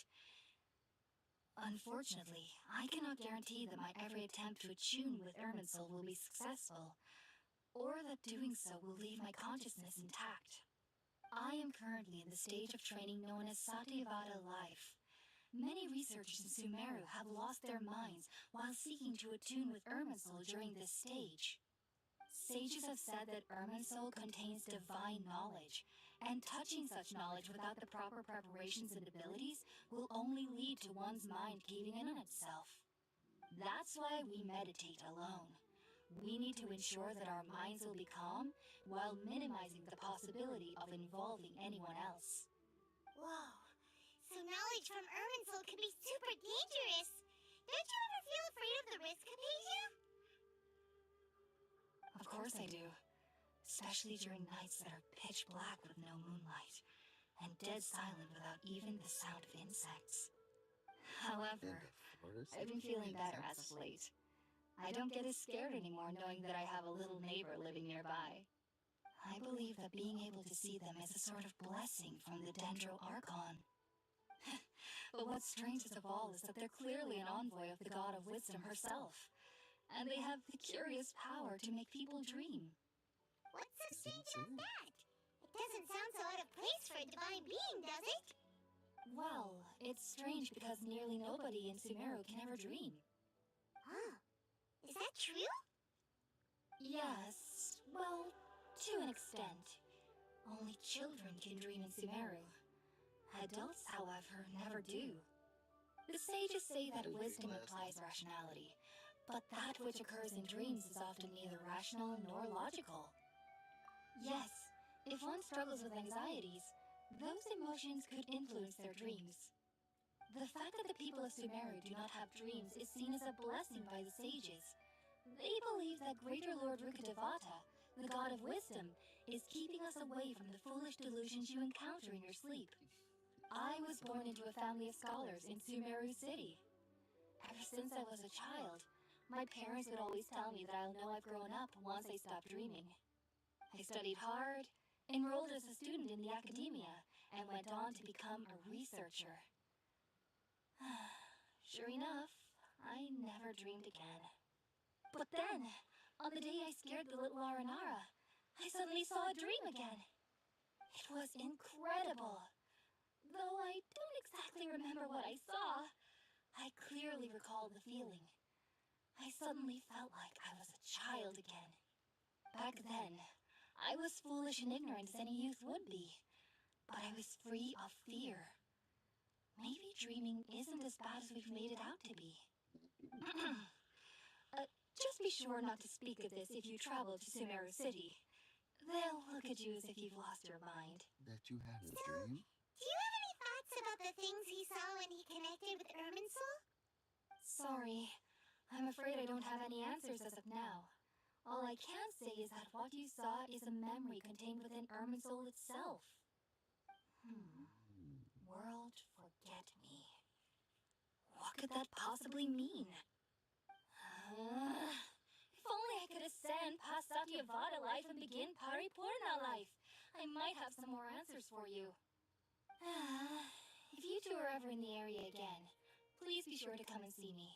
[SPEAKER 2] Unfortunately, I cannot guarantee that my every attempt to attune with Irminsul will be successful, or that doing so will leave my consciousness intact. I am currently in the stage of training known as Satyavada life. Many researchers in Sumeru have lost their minds while seeking to attune with Irminsul during this stage. Sages have said that Irminsul contains divine knowledge, and touching such knowledge without the proper preparations and abilities will only lead to one's mind caving in on itself. That's why we meditate alone. We need to ensure that our minds will be calm while minimizing the possibility of involving anyone else.
[SPEAKER 4] Whoa. So knowledge from Irminsul can be super dangerous. Don't you ever feel afraid of the risk, Hypatia?
[SPEAKER 2] Of course I do. Especially during nights that are pitch black with no moonlight, and dead silent without even the sound of insects. However, I've been feeling better as of late. I don't get as scared anymore knowing that I have a little neighbor living nearby. I believe that being able to see them is a sort of blessing from the Dendroarchon. But what's strangest of all is that they're clearly an envoy of the god of wisdom herself, and they have the curious power to make people dream.
[SPEAKER 4] What's so strange about that? It doesn't sound so out of place for a divine being, does it?
[SPEAKER 2] Well, it's strange because nearly nobody in Sumeru can ever dream.
[SPEAKER 4] Huh. Is that true?
[SPEAKER 2] Yes, well, to an extent. Only children can dream in Sumeru. Adults, however, never do. The sages say that wisdom implies rationality, but that which occurs in dreams is often neither rational nor logical. Yes, if one struggles with anxieties, those emotions could influence their dreams. The fact that the people of Sumeru do not have dreams is seen as a blessing by the sages. They believe that Greater Lord Rukadevata, the god of wisdom, is keeping us away from the foolish delusions you encounter in your sleep. I was born into a family of scholars in Sumeru City. Ever since I was a child, my parents would always tell me that I'll know I've grown up once I stop dreaming. I studied hard, enrolled as a student in the academia, and went on to become a researcher. Sure enough, I never dreamed again. But then, on the day I scared the little Aranara, I suddenly saw a dream again. It was incredible. Though I don't exactly remember what I saw, I clearly recall the feeling. I suddenly felt like I was a child again. Back then, I was foolish and ignorant as any youth would be, but I was free of fear. Maybe dreaming isn't as bad as we've made it out to be. Just be sure not to speak of this if you travel to Sumeru City. They'll look at you as if you've lost your mind.
[SPEAKER 1] That you had a dream?
[SPEAKER 4] Do you have any thoughts about the things he saw when he connected with Irminsul?
[SPEAKER 2] Sorry, I'm afraid I don't have any answers as of now. All I can say is that what you saw is a memory contained within Irminsul itself. World forget me. What could that possibly mean? If only I could ascend past Satyavada life and begin Paripurna life, I might have some more answers for you. If you two are ever in the area again, Please be sure to come and see me.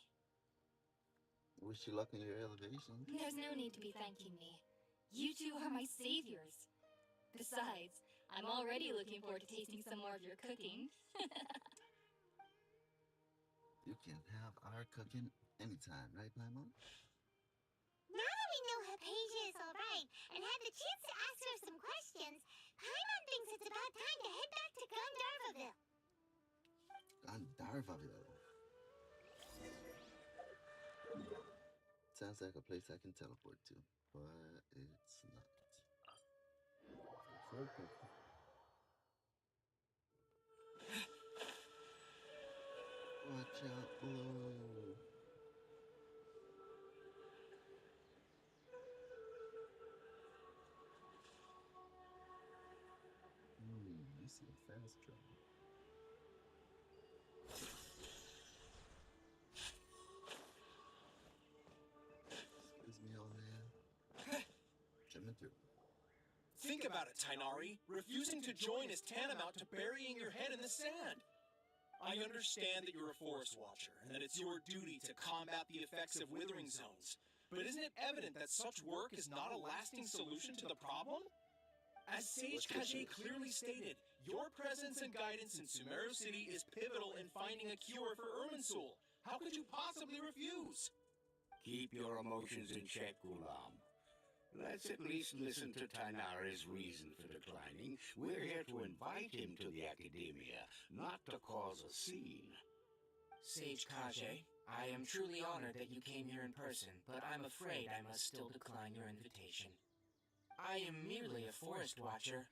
[SPEAKER 1] Wish you luck in your elevation.
[SPEAKER 2] There's no need to be thanking me. You two are my saviors. Besides, I'm already looking forward to tasting some more of your cooking.
[SPEAKER 1] You can have our cooking anytime, right, Paimon?
[SPEAKER 4] Now that we know Hypatia is alright and had the chance to ask her some questions, Paimon thinks it's about time to head back to Gandharvaville.
[SPEAKER 1] Gandharvaville. Sounds like a place I can teleport to, but it's not. Watch out below. I see a fast travel. Excuse me, old man. Coming through.
[SPEAKER 7] Think about it, Tainari. Refusing to join is tantamount to burying your head in the sand. I understand that you're a forest watcher, and that it's your duty to combat the effects of withering zones. But isn't it evident that such work is not a lasting solution to the problem? As Sage Kage clearly stated, your presence and guidance in Sumeru City is pivotal in finding a cure for Irminsul. How could you possibly refuse?
[SPEAKER 8] Keep your emotions in check, Gulam. Let's at least listen to Tainari's reason for declining. We're here to invite him to the Academia, not to cause a scene.
[SPEAKER 5] Sage Kage, I am truly honored that you came here in person, but I'm afraid I must still decline your invitation. I am merely a forest watcher.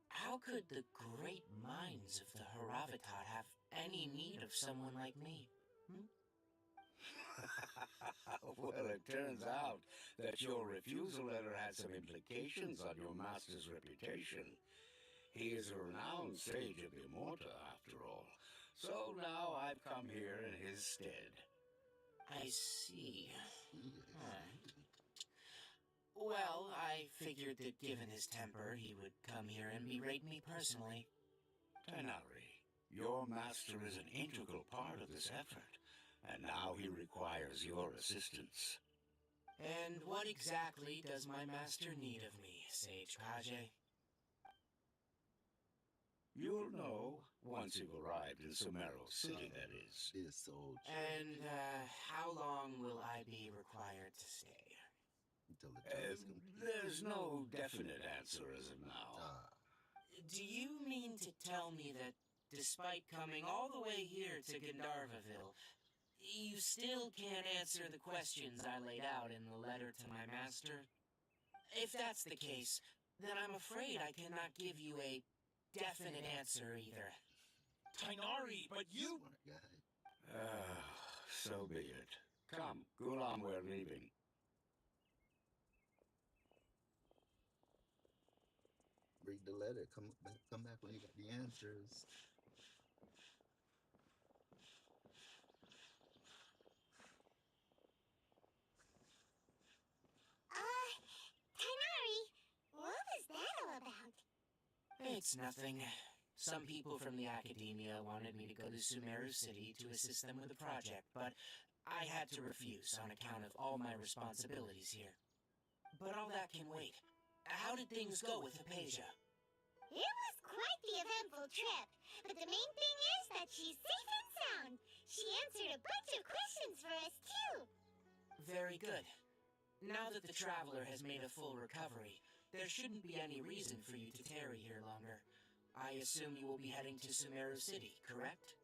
[SPEAKER 5] How could the great minds of the Haravatat have any need of someone like me?
[SPEAKER 8] Well, it turns out that your refusal letter had some implications on your master's reputation. He is a renowned sage of the Immorta, after all. So now I've come here in his stead.
[SPEAKER 5] I see. Well, I figured that given his temper, he would come here and berate me personally.
[SPEAKER 8] Tainari, your master is an integral part of this effort, and now he requires your assistance.
[SPEAKER 5] And what exactly does my master need of me, Sage Kage?
[SPEAKER 8] You'll know once you've arrived in Sumeru City, that is.
[SPEAKER 1] It's so true.
[SPEAKER 5] And, how long will I be required to stay?
[SPEAKER 1] Until the job is complete.
[SPEAKER 8] There's no definite answer as of now.
[SPEAKER 5] Do you mean to tell me that, despite coming all the way here to Gandharvaville, you still can't answer the questions I laid out in the letter to my master? If that's the case, then I'm afraid I cannot give you a definite answer either.
[SPEAKER 7] Tainari, but you...
[SPEAKER 1] Smart guy.
[SPEAKER 8] So be it. Come, Gulam, we're leaving.
[SPEAKER 1] Read the letter. Come back when you got the answers.
[SPEAKER 4] Tainari, what was that all about?
[SPEAKER 5] It's nothing. Some people from the Academia wanted me to go to Sumeru City to assist them with the project, but I had to refuse on account of all my responsibilities here. But all that can wait. How did things go with Hypatia?
[SPEAKER 4] It was quite the eventful trip, but the main thing is that she's safe and sound. She answered a bunch of questions for us, too.
[SPEAKER 5] Very good. Now that the Traveler has made a full recovery, there shouldn't be any reason for you to tarry here longer. I assume you will be heading to Sumeru City, correct?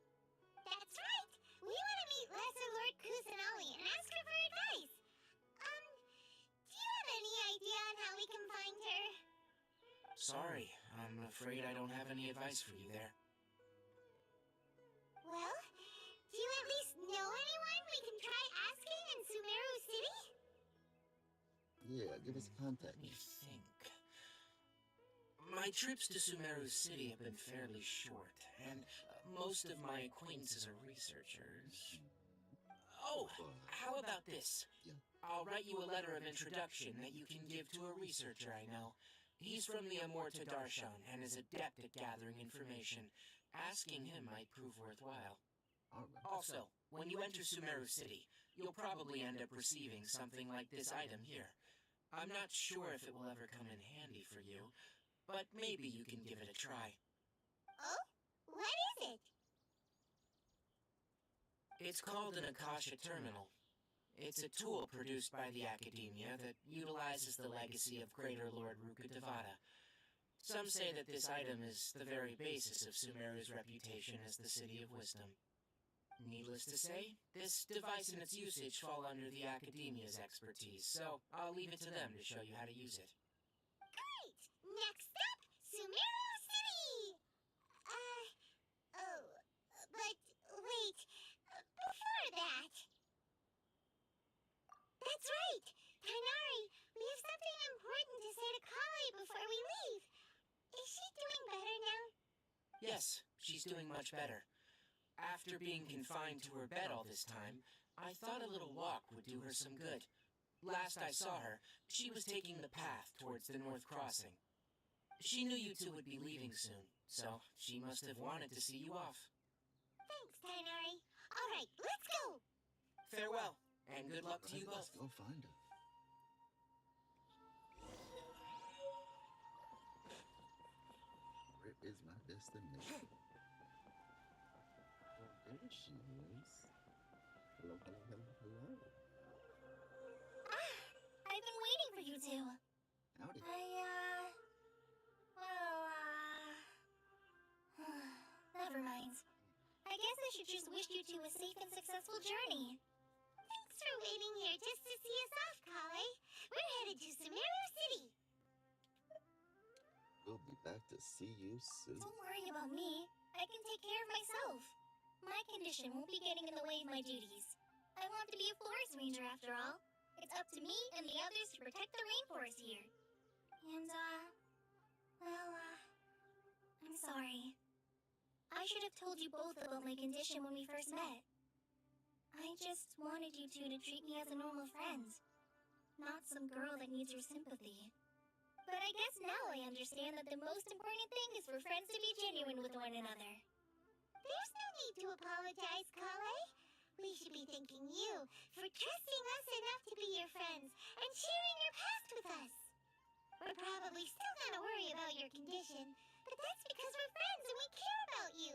[SPEAKER 4] That's right. We want to meet Lesser Lord Kusanali and ask her for advice. Do you have any idea on how we can find her?
[SPEAKER 5] Sorry, I'm afraid I don't have any advice for you there.
[SPEAKER 4] Well, do you at least know anyone we can try asking in Sumeru City?
[SPEAKER 1] Yeah, give us contact.
[SPEAKER 5] Let me think. My trips to Sumeru City have been fairly short, and most of my acquaintances are researchers. Oh, how about this?
[SPEAKER 1] Yeah.
[SPEAKER 5] I'll write you a letter of introduction that you can give to a researcher I know. He's from the Immorta Darshan and is adept at gathering information. Asking him might prove worthwhile.
[SPEAKER 1] All right.
[SPEAKER 5] Also, when you enter Sumeru City, you'll probably end up receiving something like this item here. I'm not sure if it will ever come in handy for you, but maybe you can give it a try.
[SPEAKER 4] Oh? What is it?
[SPEAKER 5] It's called an Akasha Terminal. It's a tool produced by the Academia that utilizes the legacy of Greater Lord Rukkhadevata. Some say that this item is the very basis of Sumeru's reputation as the City of Wisdom. Needless to say, this device and its usage fall under the Academia's expertise, so I'll leave it to them to show you how to use it.
[SPEAKER 4] Great! Next up, Sumeru City! But wait, before that... That's right! Kainari, we have something important to say to Kali before we leave. Is she doing better now?
[SPEAKER 5] Yes, she's doing much better. After being confined to her bed all this time, I thought a little walk would do her some good. Last I saw her, she was taking the path towards the North Crossing. She knew you two would be leaving soon, so she must have wanted to see you off.
[SPEAKER 4] Thanks, Kainari. All right, let's go!
[SPEAKER 5] Farewell, and good luck to you
[SPEAKER 1] Let's
[SPEAKER 5] both.
[SPEAKER 1] go find her. Where is my destination? Oh, there she is. Hello, hello, hello, hello.
[SPEAKER 3] I've been waiting for you two.
[SPEAKER 1] Howdy.
[SPEAKER 3] Never mind. I guess I should just wish you two a safe and successful journey.
[SPEAKER 4] Thanks for waiting here just to see us off, Kali. We're headed to Sumeru City.
[SPEAKER 1] We'll be back to see you soon.
[SPEAKER 3] Don't worry about me. I can take care of myself. My condition won't be getting in the way of my duties. I want to be a forest ranger after all. It's up to me and the others to protect the rainforest here. And, I'm sorry. I should have told you both about my condition when we first met. I just wanted you two to treat me as a normal friend, not some girl that needs your sympathy. But I guess now I understand that the most important thing is for friends to be genuine with one another.
[SPEAKER 4] There's no need to apologize, Kali. We should be thanking you for trusting us enough to be your friends and sharing your past with us. We're probably still gonna worry about your condition, but that's because we're friends and we care about you.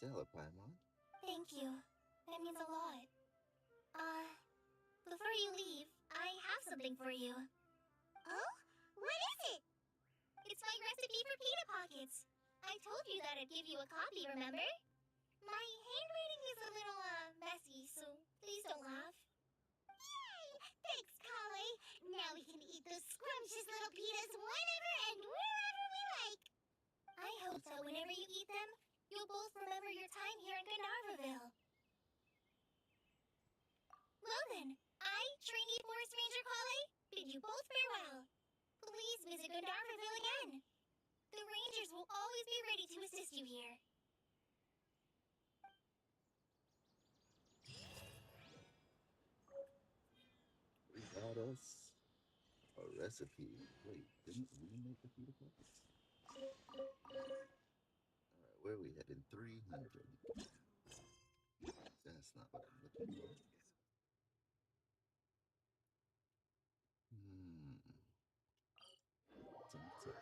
[SPEAKER 1] Tell her, Paimon.
[SPEAKER 3] Thank you. That means a lot. Before you leave, I have something for you.
[SPEAKER 4] Oh? What is it?
[SPEAKER 3] It's my recipe for pita pockets. I told you that I'd give you a copy, remember? My handwriting is a little, messy, so please don't laugh.
[SPEAKER 4] Yay! Thanks, Kali. Now we can eat those scrumptious little pitas whenever and wherever we like.
[SPEAKER 3] I hope that whenever you eat them, you'll both remember your time here in Gandharvaville. Well then, I, trainee forest ranger Kali, bid you both farewell. Please visit Gandharvaville again. The rangers will always be ready to assist you here.
[SPEAKER 1] We got us a recipe. Wait, didn't we make the pita pockets? Alright, where are we heading? 300. That's not what I'm looking for. Tum-tum.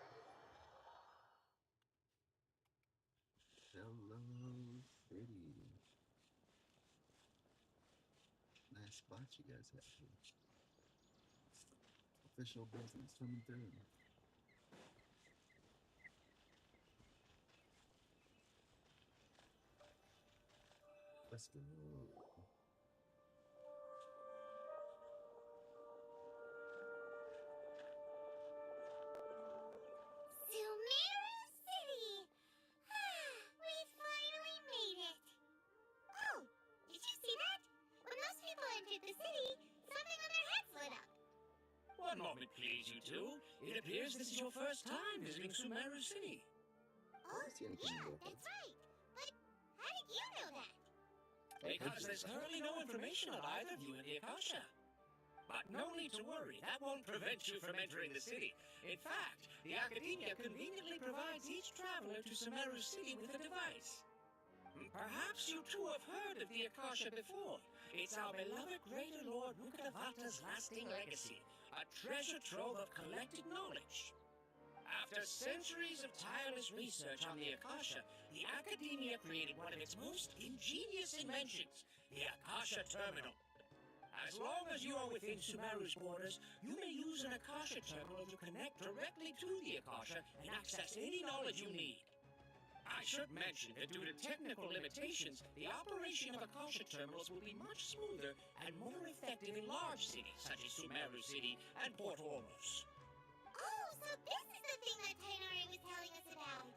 [SPEAKER 1] Hello, city. Nice spot you guys have here. Official business coming through. Let's go.
[SPEAKER 4] Sumeru City! We finally made it! Oh, did you see that? When most people entered the city, something on their heads lit up.
[SPEAKER 5] One moment, please, you two. It appears this is your first time visiting Sumeru City.
[SPEAKER 4] Oh,
[SPEAKER 1] I see anything
[SPEAKER 4] yeah,
[SPEAKER 1] about that.
[SPEAKER 4] that's right. But how did you know that?
[SPEAKER 5] Because there's currently no information on either of you in the Akasha. But no need to worry, that won't prevent you from entering the city. In fact, the Academia conveniently provides each traveler to Sumeru City with a device. Perhaps you two have heard of the Akasha before. It's our beloved Greater Lord Rukkhadevata's lasting legacy, a treasure trove of collected knowledge. After centuries of tireless research on the Akasha, the Academia created one of its most ingenious inventions, the Akasha Terminal. As long as you are within Sumeru's borders, you may use an Akasha Terminal to connect directly to the Akasha and access any knowledge you need. I should mention that due to technical limitations, the operation of Akasha terminals will be much smoother and more effective in large cities such as Sumeru City and Port Ormos.
[SPEAKER 4] Oh, so this is the thing that Tainari was telling us about.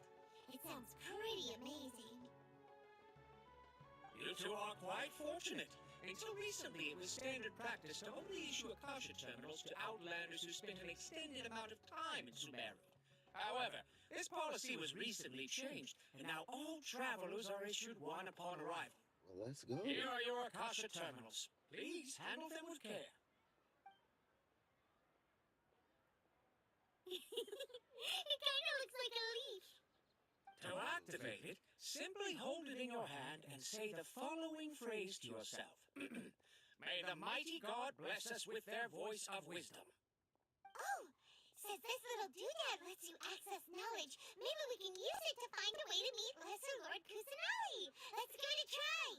[SPEAKER 4] It sounds pretty amazing.
[SPEAKER 5] You two are quite fortunate. Until recently, it was standard practice to only issue Akasha terminals to outlanders who spent an extended amount of time in Sumeru. However, this policy was recently changed, and now all travelers are issued one upon arrival.
[SPEAKER 1] Well, let's go.
[SPEAKER 5] Here are your Akasha terminals. Please handle them with care.
[SPEAKER 4] It kind of looks like a leaf.
[SPEAKER 5] To activate it, simply hold it in your hand and say the following phrase to yourself. May the mighty God bless us with their voice of wisdom.
[SPEAKER 4] Oh, says this little doodad lets you access knowledge. Maybe we can use it to find a way to meet Lesser Lord Kusanali. Let's give it a try.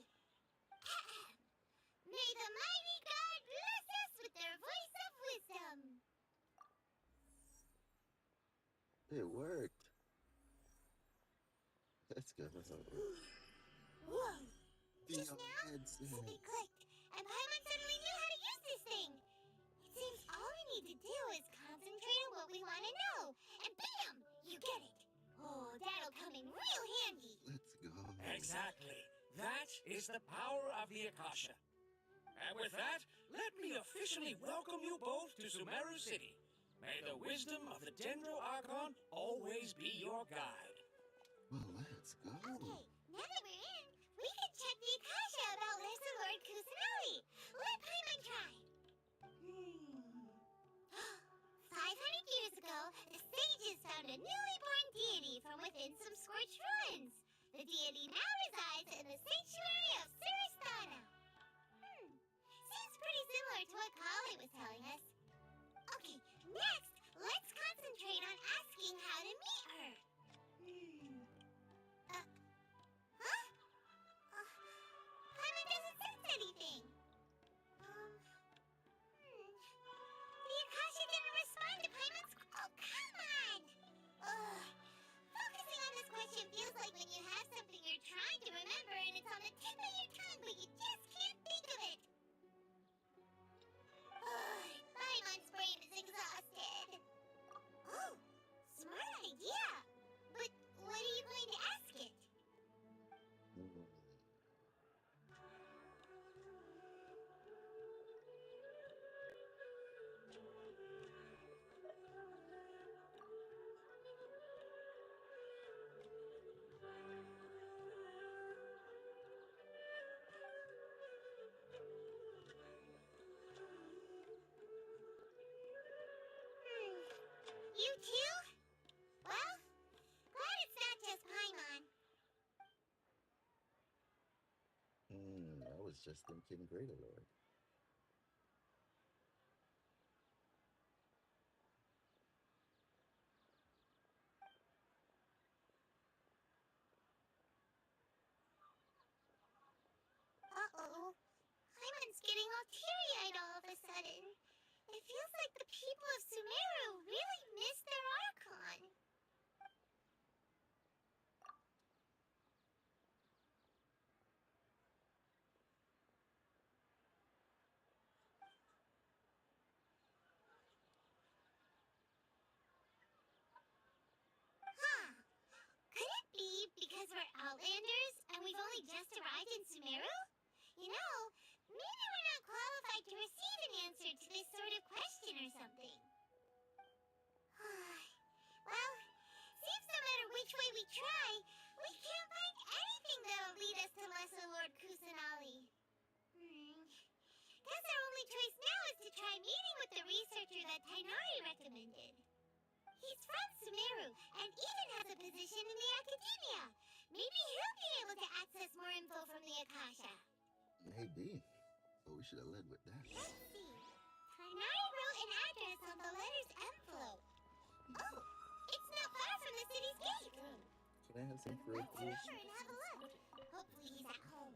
[SPEAKER 4] May the mighty God bless us with their voice of wisdom.
[SPEAKER 1] It worked. Let's go.
[SPEAKER 4] Whoa. Just now, something clicked, and Paimon suddenly knew how to use this thing. It seems all we need to do is concentrate on what we want to know, and bam! You get it. Oh, that'll come in real handy.
[SPEAKER 1] Let's go.
[SPEAKER 5] Exactly. That is the power of the Akasha. And with that, let me officially welcome you both to Sumeru City. May the wisdom of the Dendro Archon always be your guide.
[SPEAKER 1] Well, let's go.
[SPEAKER 4] Okay, now that we're in, we can check the Akasha about Lesser Lord Kusanali. Let Paimon try. 500 years ago, the sages found a newly born deity from within some scorched ruins. The deity now resides in the sanctuary of Suristana. Seems pretty similar to what Kali was telling us. Okay, next, let's concentrate on asking how to meet her. Paimon doesn't sense anything. The Akasha didn't respond to Paimon's... Oh, come on! Ugh. Focusing on this question feels like when you have something you're trying to remember and it's on the tip of your tongue, but you just can't think of it. Ugh, Paimon's brain is exhausted. Oh, smart idea. But what are you going to ask it? You too? Well, glad it's not just Paimon.
[SPEAKER 1] I was just thinking Greater Lord.
[SPEAKER 4] Uh-oh. Paimon's getting all teary-eyed all of a sudden. It feels like the people of Sumeru really miss their Archon. Huh. Could it be because we're Outlanders and we've only just arrived in Sumeru? You know, maybe we're not qualified to receive an answer to this sort of question or something. Well, seems no matter which way we try, we can't find anything that'll lead us to Lesser Lord Kusanali. Guess our only choice now is to try meeting with the researcher that Tainari recommended. He's from Sumeru and even has a position in the Academia. Maybe he'll be able to access more info from the Akasha.
[SPEAKER 1] Maybe. But we should have led with that.
[SPEAKER 4] Let's see. Tainari wrote an address on the letter's envelope. Oh, it's not far from the city's gate.
[SPEAKER 1] Can I have some
[SPEAKER 4] Let's
[SPEAKER 1] fruit,
[SPEAKER 4] head
[SPEAKER 1] please?
[SPEAKER 4] over and have a look. Hopefully he's at home.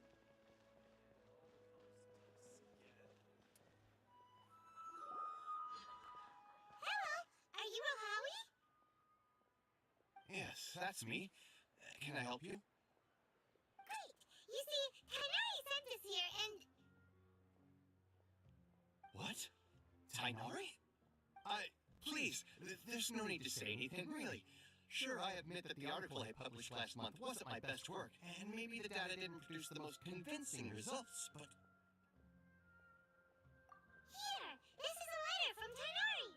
[SPEAKER 4] Hello, are you Ohawi?
[SPEAKER 9] Yes, that's me. Can I help you?
[SPEAKER 4] Great. You see, Tainari sent us here and...
[SPEAKER 9] What? Tainari? Please, there's no need to say anything, really. Sure, I admit that the article I published last month wasn't my best work, and maybe the data didn't produce the most convincing results, but...
[SPEAKER 4] Here, this is a letter from Tainari.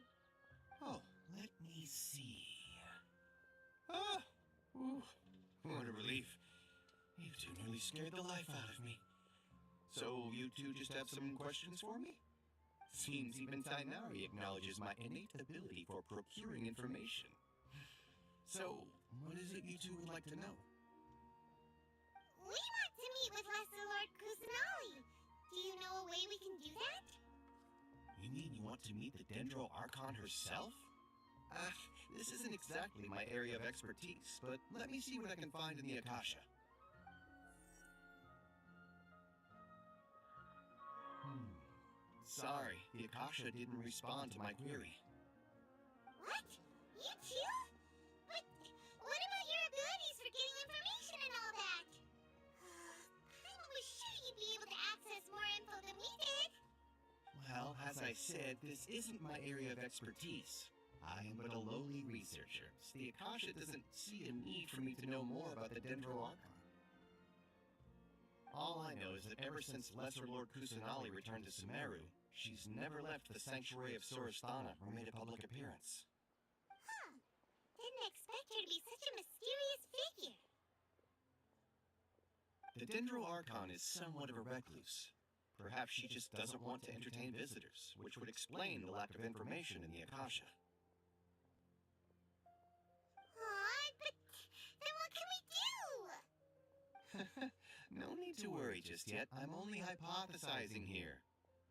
[SPEAKER 9] Oh, let me see. Ah! Ooh, what a relief. You two nearly scared the life out of me. So, you two just have some questions for me? Seems even Tainari acknowledges my innate ability for procuring information. So, what is it you two would like to know?
[SPEAKER 4] We want to meet with Lesser Lord Kusanali. Do you know a way we can do that?
[SPEAKER 9] You mean you want to meet the Dendro Archon herself? This isn't exactly my area of expertise, but let me see what I can find in the Akasha. Sorry, the Akasha didn't respond to my query.
[SPEAKER 4] What? You too? But what about your abilities for getting information and all that? Paimon was sure you'd be able to access more info than we did.
[SPEAKER 9] Well, as I said, this isn't my area of expertise. I am but a lowly researcher, so the Akasha doesn't see a need for me to know more about the Dendro Archon. All I know is that ever since Lesser Lord Kusanali returned to Sumeru, she's never left the sanctuary of Sorasthana or made a public appearance.
[SPEAKER 4] Huh. Didn't expect her to be such a mysterious figure.
[SPEAKER 9] The Dendro Archon is somewhat of a recluse. Perhaps she just doesn't want to entertain visitors, which would explain the lack of information in the Akasha.
[SPEAKER 4] Aw, but then what can we do?
[SPEAKER 9] No need to worry just yet. I'm only hypothesizing here.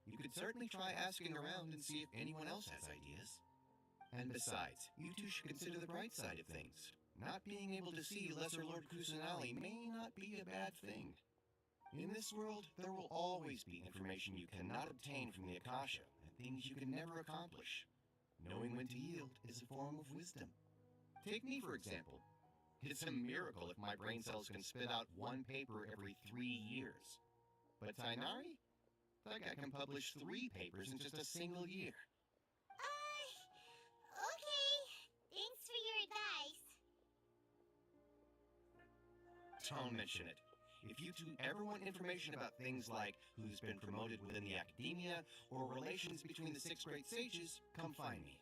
[SPEAKER 9] You could certainly try asking around and see if anyone else has ideas. And besides, you two should consider the bright side of things. Not being able to see Lesser Lord Kusanali may not be a bad thing. In this world, there will always be information you cannot obtain from the Akasha, and things you can never accomplish. Knowing when to yield is a form of wisdom. Take me, for example. It's a miracle if my brain cells can spit out one paper every 3 years. But Tainari? That guy can publish 3 papers in just a single year.
[SPEAKER 4] Okay. Thanks for your advice.
[SPEAKER 9] Don't mention it. If you two ever want information about things like who's been promoted within the academia or relations between the 6 great sages, come find me.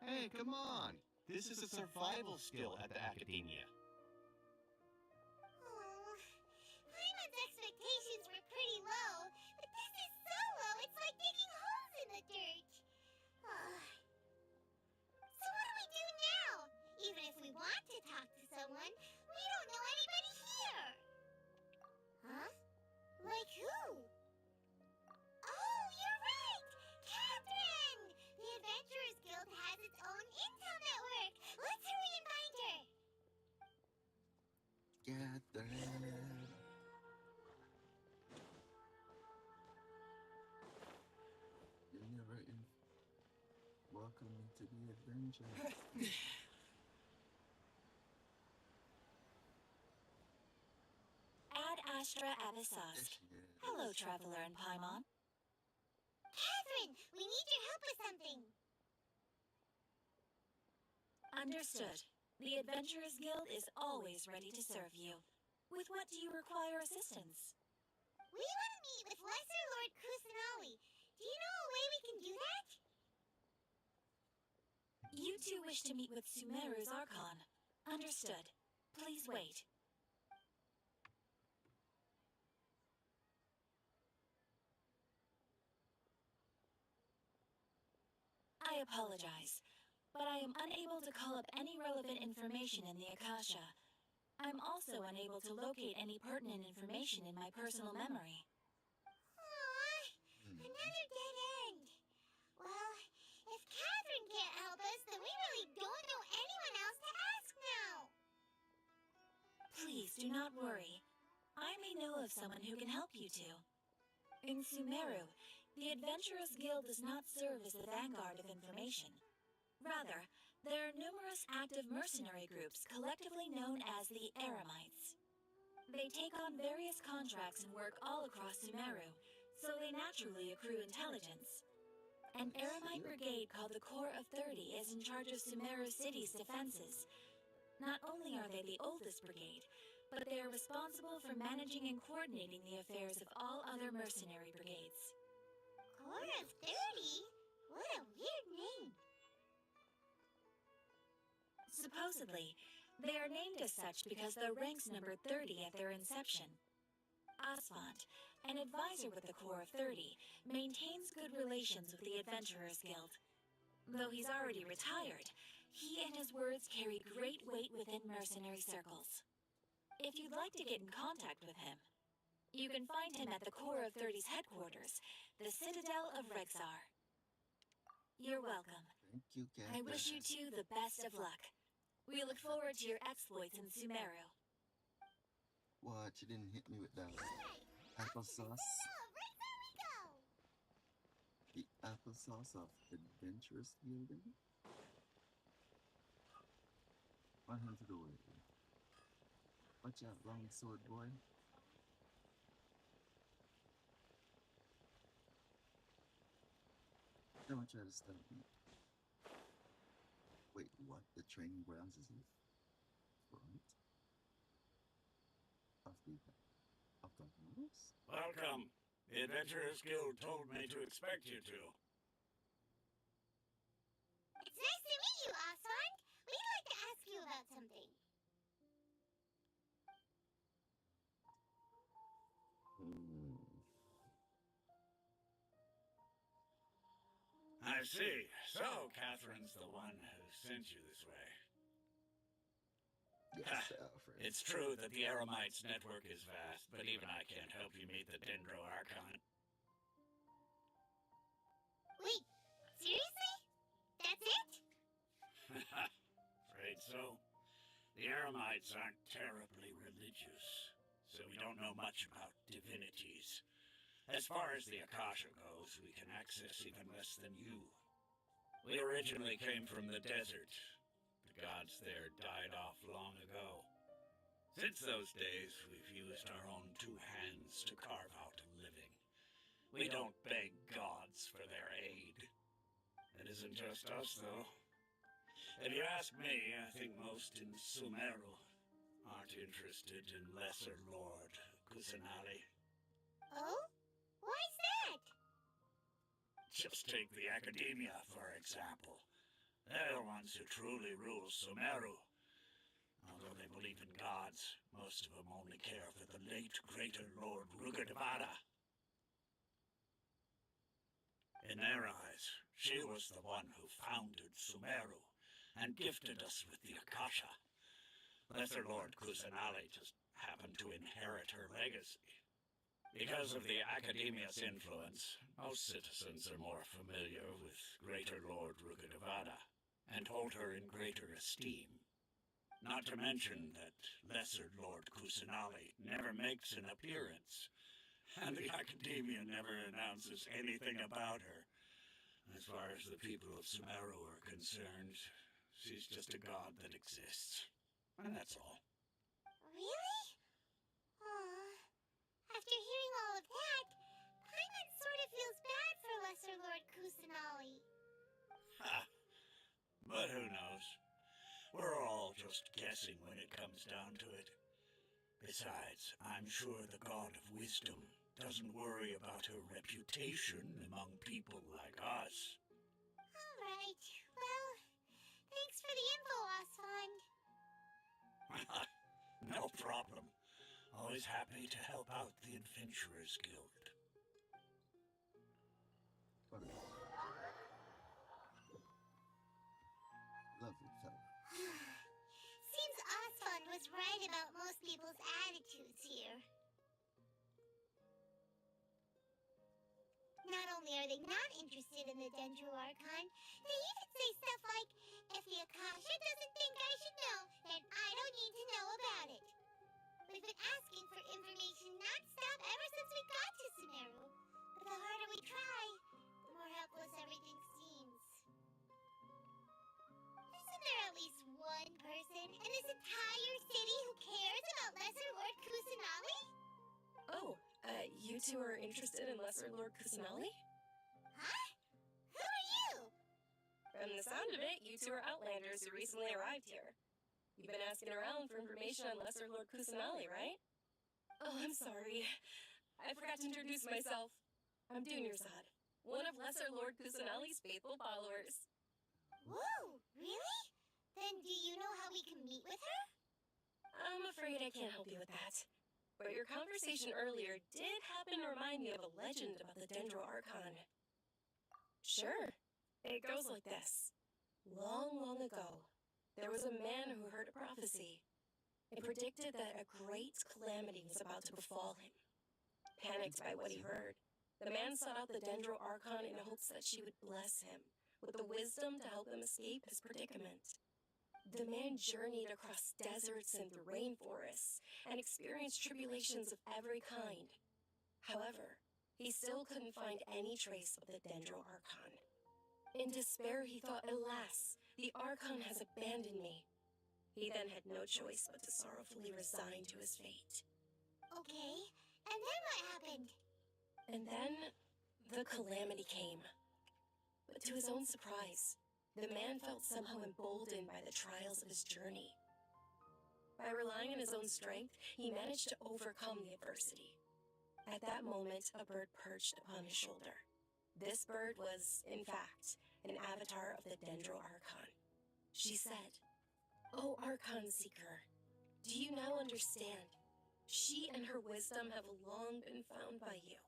[SPEAKER 9] Hey, come on! This is a survival skill at the academia.
[SPEAKER 4] Oh, Paimon's expectations were pretty low, but this is so low it's like digging holes in the dirt. So what do we do now? Even if we want to talk to someone, we don't know anybody here. Huh? Like who? Oh, you're right! Catherine! The Adventurers Guild has its own intel network. Let's hurry and find her.
[SPEAKER 1] Catherine. You're never in. Welcome to the adventure.
[SPEAKER 2] Ad Astra Abyssast. Hello, Traveler and Paimon.
[SPEAKER 4] Catherine, we need your help with something.
[SPEAKER 2] Understood. The Adventurers Guild is always ready to serve you. With what do you require assistance?
[SPEAKER 4] We want to meet with Lesser Lord Kusanali. Do you know a way we can do that?
[SPEAKER 2] You two wish to meet with Sumeru's Archon. Understood. Please wait. I apologize. but I am unable to call up any relevant information in the Akasha. I'm also unable to locate any pertinent information in my personal memory.
[SPEAKER 4] Aww, another dead end. Well, if Catherine can't help us, then we really don't know anyone else to ask now.
[SPEAKER 2] Please do not worry. I may know of someone who can help you two. In Sumeru, the Adventurers Guild does not serve as the vanguard of information. Rather, there are numerous active mercenary groups collectively known as the Eremites. They take on various contracts and work all across Sumeru, so they naturally accrue intelligence. An Eremite brigade called the Corps of 30 is in charge of Sumeru City's defenses. Not only are they the oldest brigade, but they are responsible for managing and coordinating the affairs of all other mercenary brigades.
[SPEAKER 4] Corps of 30? What a weird name.
[SPEAKER 2] Supposedly, they are named as such because their ranks numbered 30 at their inception. Asphalt, an advisor with the Corps of 30, maintains good relations with the Adventurers Guild. Though he's already retired, he and his words carry great weight within mercenary circles. If you'd like to get in contact with him, you can find him at the Corps of 30's headquarters, the Citadel of Rexar. You're welcome.
[SPEAKER 1] Thank you, Cat.
[SPEAKER 2] I wish you two the best of luck. We look forward to your exploits in Sumeru.
[SPEAKER 1] What? You didn't hit me with that applesauce?
[SPEAKER 4] Right there we go.
[SPEAKER 1] The applesauce of Adventurous Guilding? One hand to the way. Watch out, long sword boy. Don't try to stop me. Wait, what? The training grounds is in front? Of the house?
[SPEAKER 8] Welcome. The Adventurers Guild told me to expect you to.
[SPEAKER 4] It's nice to meet you, Aswand. We'd like to ask you about something.
[SPEAKER 8] I see. So, Catherine's the one who sent you this way.
[SPEAKER 1] Yes, Alfred.
[SPEAKER 8] It's true that the Eremites network is vast, but even I can't help you meet the Dendro Archon.
[SPEAKER 4] Wait, seriously? That's it?
[SPEAKER 8] Afraid so. The Eremites aren't terribly religious, so we don't know much about divinities. As far as the Akasha goes, we can access even less than you. We originally came from the desert. The gods there died off long ago. Since those days, we've used our own two hands to carve out a living. We don't beg gods for their aid. It isn't just us, though. If you ask me, I think most in Sumeru aren't interested in Lesser Lord Kusanali.
[SPEAKER 4] Oh? Why's that?
[SPEAKER 8] Just take the Academia, for example. They're the ones who truly rule Sumeru. Although they believe in gods, most of them only care for the late Greater Lord Rugadavada. In their eyes, she was the one who founded Sumeru and gifted us with the Akasha. Lesser Lord Kusanali just happened to inherit her legacy. Because of the Academia's influence, most citizens are more familiar with Greater Lord Rugadavada and hold her in greater esteem. Not to mention that Lesser Lord Kusanali never makes an appearance, and the Academia never announces anything about her. As far as the people of Sumeru are concerned, she's just a god that exists. And that's all.
[SPEAKER 4] Really? Aw. After hearing all of that, Paimon sort of feels bad for Lesser Lord Kusanali.
[SPEAKER 8] Ha! But who knows? We're all just guessing when it comes down to it. Besides, I'm sure the God of Wisdom doesn't worry about her reputation among people like us.
[SPEAKER 4] All right. Well, thanks for the info, Aswand.
[SPEAKER 8] No problem. Always happy to help out the Adventurers Guild.
[SPEAKER 4] people's attitudes here. Not only are they not interested in the Dendro Archon, they even say stuff like, if the Akasha doesn't think I should know, then I don't need to know about it. We've been asking for information non-stop ever since we got to Sumeru. But the harder we try, the more helpless everything seems. Isn't there at least one person in this entire city who cares about Lesser Lord Kusanali?
[SPEAKER 10] Oh, you two are interested in Lesser Lord Kusanali?
[SPEAKER 4] Huh? Who are you?
[SPEAKER 10] From the sound of it, you two are Outlanders who recently arrived here. You've been asking around for information on Lesser Lord Kusanali, right? Oh, I'm sorry. I forgot to introduce myself. I'm Dunyarzad, one of Lesser Lord Kusanali's faithful followers.
[SPEAKER 4] Whoa, really? Then do you know how we can meet with her?
[SPEAKER 10] I'm afraid I can't help you with that. But your conversation earlier did happen to remind me of a legend about the Dendro Archon. Sure. It goes like this. Long, long ago, there was a man who heard a prophecy. It predicted that a great calamity was about to befall him. Panicked by what he heard, the man sought out the Dendro Archon in hopes that she would bless him with the wisdom to help him escape his predicament. The man journeyed across deserts and through rainforests and experienced tribulations of every kind. However, he still couldn't find any trace of the Dendro Archon. In despair, he thought, alas, the Archon has abandoned me. He then had no choice but to sorrowfully resign to his fate.
[SPEAKER 4] Okay, and then what happened?
[SPEAKER 10] And then, the calamity came. But to his own surprise, the man felt somehow emboldened by the trials of his journey. By relying on his own strength, he managed to overcome the adversity. At that moment, a bird perched upon his shoulder. This bird was, in fact, an avatar of the Dendro Archon. She said, "O Archon Seeker, do you now understand? She and her wisdom have long been found by you.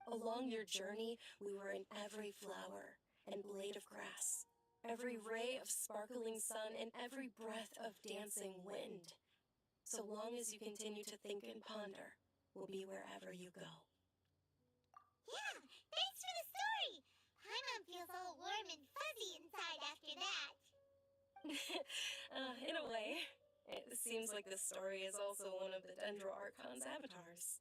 [SPEAKER 10] Along your journey, we were in every flower and blade of grass, every ray of sparkling sun, and every breath of dancing wind. So long as you continue to think and ponder, we'll be wherever you go."
[SPEAKER 4] Yeah, thanks for the story! Paimon feels all warm and fuzzy inside after that.
[SPEAKER 10] In a way, it seems like this story is also one of the Dendro Archon's avatars.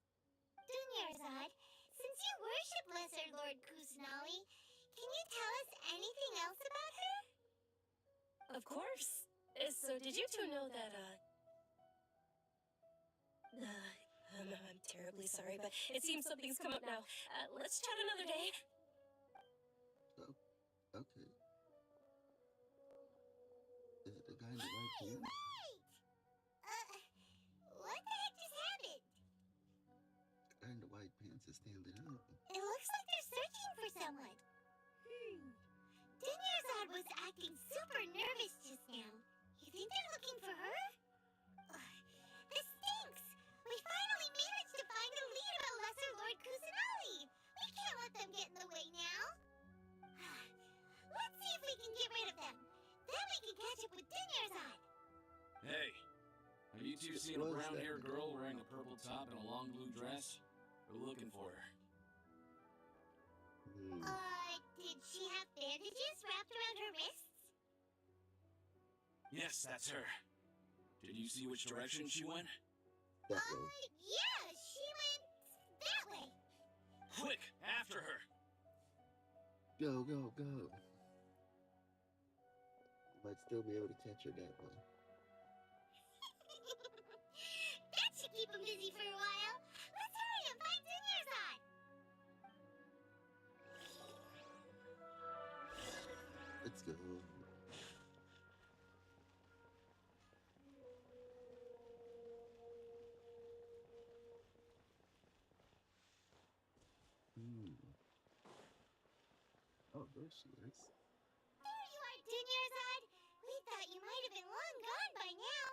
[SPEAKER 4] Dunyarzad, since you worship Lesser Lord Kusanali, can you tell us anything else about her?
[SPEAKER 10] Of course. So did you two know that, I'm terribly sorry, but it seems something's come up now. Let's chat another day.
[SPEAKER 1] Oh, okay. Is it the guy in the white
[SPEAKER 4] Hey,
[SPEAKER 1] pants?
[SPEAKER 4] wait! What the heck just happened?
[SPEAKER 1] The guy in the white pants is standing up.
[SPEAKER 4] It looks like they're searching for someone. Dunyarzad was acting super nervous just now. You think they're looking for her? This stinks! We finally managed to find a lead about Lesser Lord Kusanali! We can't let them get in the way now! Let's see if we can get rid of them. Then we can catch up with Dunyarzad.
[SPEAKER 11] Hey, have you two seen a brown-haired girl wearing a purple top and a long blue dress? We're looking for her.
[SPEAKER 4] Did she have bandages wrapped around her wrists?
[SPEAKER 11] Yes, that's her. Did you see which direction she went?
[SPEAKER 1] That way.
[SPEAKER 4] Yeah, she went that way.
[SPEAKER 11] Quick, after her!
[SPEAKER 1] Go, go, go. Might still be able to catch her that way.
[SPEAKER 4] That should keep him busy for a while. Let's hurry and find Dunyarzad.
[SPEAKER 1] Let's go. Oh, there she is.
[SPEAKER 4] There you are, Dunyarzad. We thought you might have been long gone by now.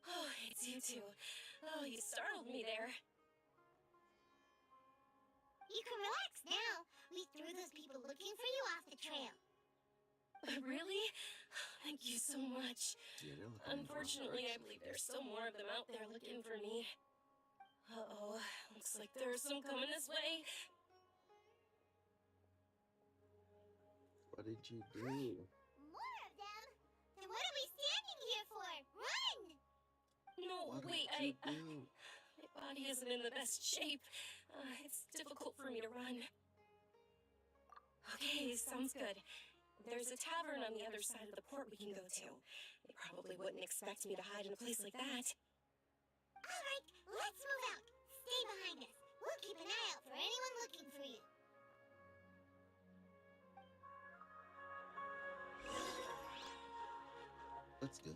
[SPEAKER 10] Oh, it's you two. Oh, you startled me there.
[SPEAKER 4] You can relax now. We threw those people looking for you off the trail.
[SPEAKER 10] Really? Thank you so much. Unfortunately, I believe there's still more of them out there looking for me. Uh-oh, looks like there's some coming this way.
[SPEAKER 1] What did you do?
[SPEAKER 4] More of them? Then what are we standing here for? Run!
[SPEAKER 10] No,
[SPEAKER 1] What
[SPEAKER 10] wait,
[SPEAKER 1] did you do?
[SPEAKER 10] my body isn't in the best shape. It's difficult for me to run. Okay, sounds good. There's a tavern on the other side of the port we can go to. They probably wouldn't expect me to hide in a place like that.
[SPEAKER 4] Alright, let's move out. Stay behind us. We'll keep an eye out for anyone looking for you.
[SPEAKER 1] Let's go.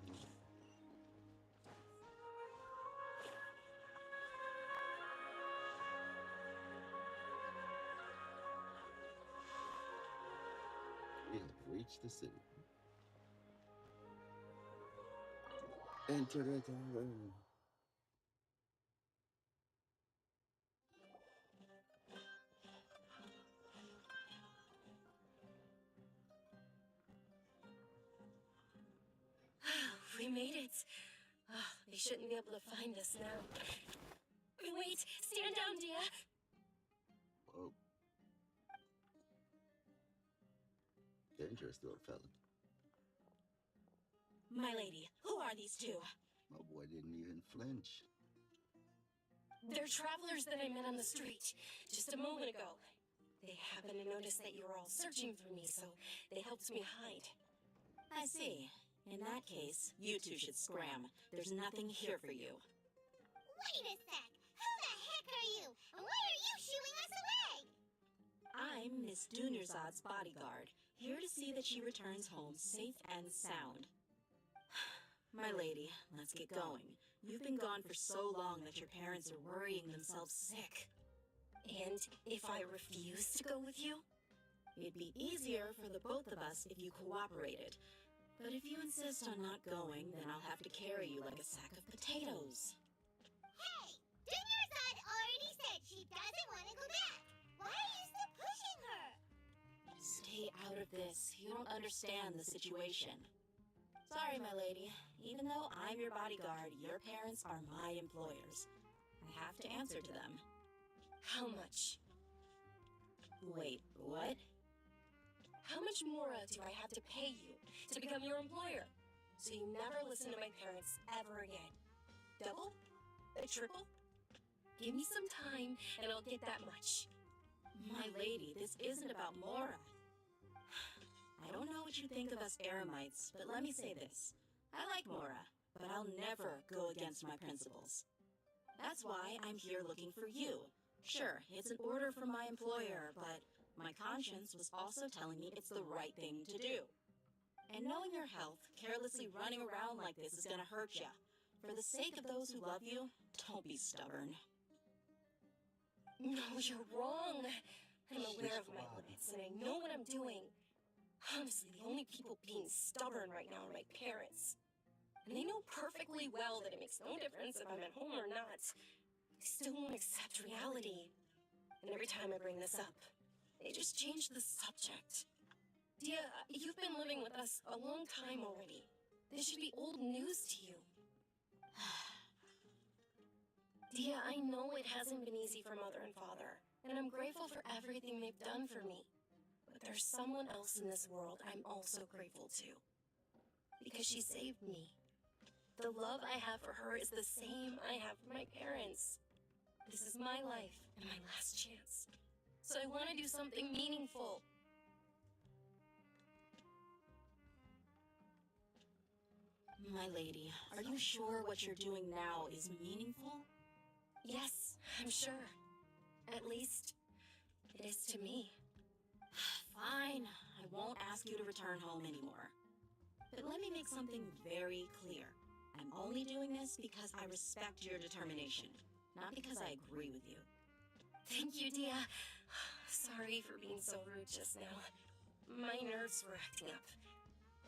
[SPEAKER 1] We have reached the city. Enter the tavern.
[SPEAKER 10] We made it. They shouldn't be able to find us now. Wait, stand down, Dia.
[SPEAKER 1] Whoa. Dangerous little fella.
[SPEAKER 10] My lady, who are these two?
[SPEAKER 1] My boy didn't even flinch.
[SPEAKER 10] They're travelers that I met on the street just a moment ago. They happened to notice that you were all searching for me, so they helped me hide.
[SPEAKER 12] I see. In that case, you two should scram. There's nothing here for you.
[SPEAKER 4] Wait a sec! Who the heck are you? And why are you shooing us away?
[SPEAKER 12] I'm Miss Dunerzad's bodyguard, here to see that she returns home safe and sound. My lady, let's get going. You've been gone for so long that your parents are worrying themselves sick.
[SPEAKER 10] And if I refuse to go with you?
[SPEAKER 12] It'd be easier for the both of us if you cooperated. But if you insist on not going, then I'll have to carry you like a sack of potatoes.
[SPEAKER 4] Hey! Dunerzad already said she doesn't want to go back. Why are you still pushing her?
[SPEAKER 12] Stay out of this. You don't understand the situation. Sorry, my lady. Even though I'm your bodyguard, your parents are my employers. I have to answer to them.
[SPEAKER 10] How much?
[SPEAKER 12] Wait, what?
[SPEAKER 10] How much more do I have to pay you to become your employer? So you never listen to my parents ever again. Double? A triple? Give me some time and I'll get that much.
[SPEAKER 12] My lady, this isn't about Mora. I don't know what you think of us Eremites, but let me say this. I like Mora, but I'll never go against my principles. That's why I'm here looking for you. Sure, it's an order from my employer, but my conscience was also telling me it's the right thing to do. And knowing your health, carelessly running around like this is gonna hurt ya. For the sake of those who love you, don't be stubborn.
[SPEAKER 10] No, you're wrong. I'm aware of my limits and I know what I'm doing. Honestly, the only people being stubborn right now are my parents. And they know perfectly well that it makes no difference if I'm at home or not. They still won't accept reality. And every time I bring this up, they just change the subject. Dia, you've been living with us a long time already. This should be old news to you. Dia, I know it hasn't been easy for Mother and Father, and I'm grateful for everything they've done for me. But there's someone else in this world I'm also grateful to. Because she saved me. The love I have for her is the same I have for my parents. This is my life and my last chance. So I want to do something meaningful.
[SPEAKER 12] My lady, are you sure what you're doing now is meaningful?
[SPEAKER 10] Yes, I'm sure. At least, it is to me.
[SPEAKER 12] Fine, I won't ask you to return home anymore. But let me make something very clear. I'm only doing this because I respect your determination, not because I agree with you.
[SPEAKER 10] Thank you, Dia. Sorry for being so rude just now. My nerves were acting up.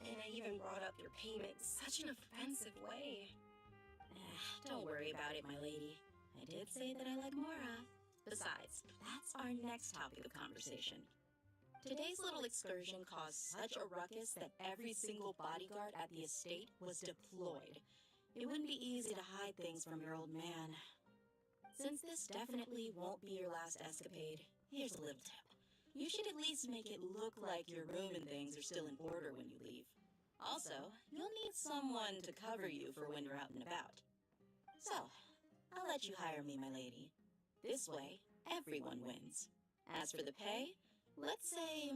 [SPEAKER 10] And I even brought up your payment in such an offensive way.
[SPEAKER 12] Don't worry about it, my lady. I did say that I like Mora. Besides, that's our next topic of conversation. Today's little excursion caused such a ruckus that every single bodyguard at the estate was deployed. It wouldn't be easy to hide things from your old man. Since this definitely won't be your last escapade, here's a little tip. You should at least make it look like your room and things are still in order when you leave. Also, you'll need someone to cover you for when you're out and about. So, I'll let you hire me, my lady. This way, everyone wins. As for the pay, let's say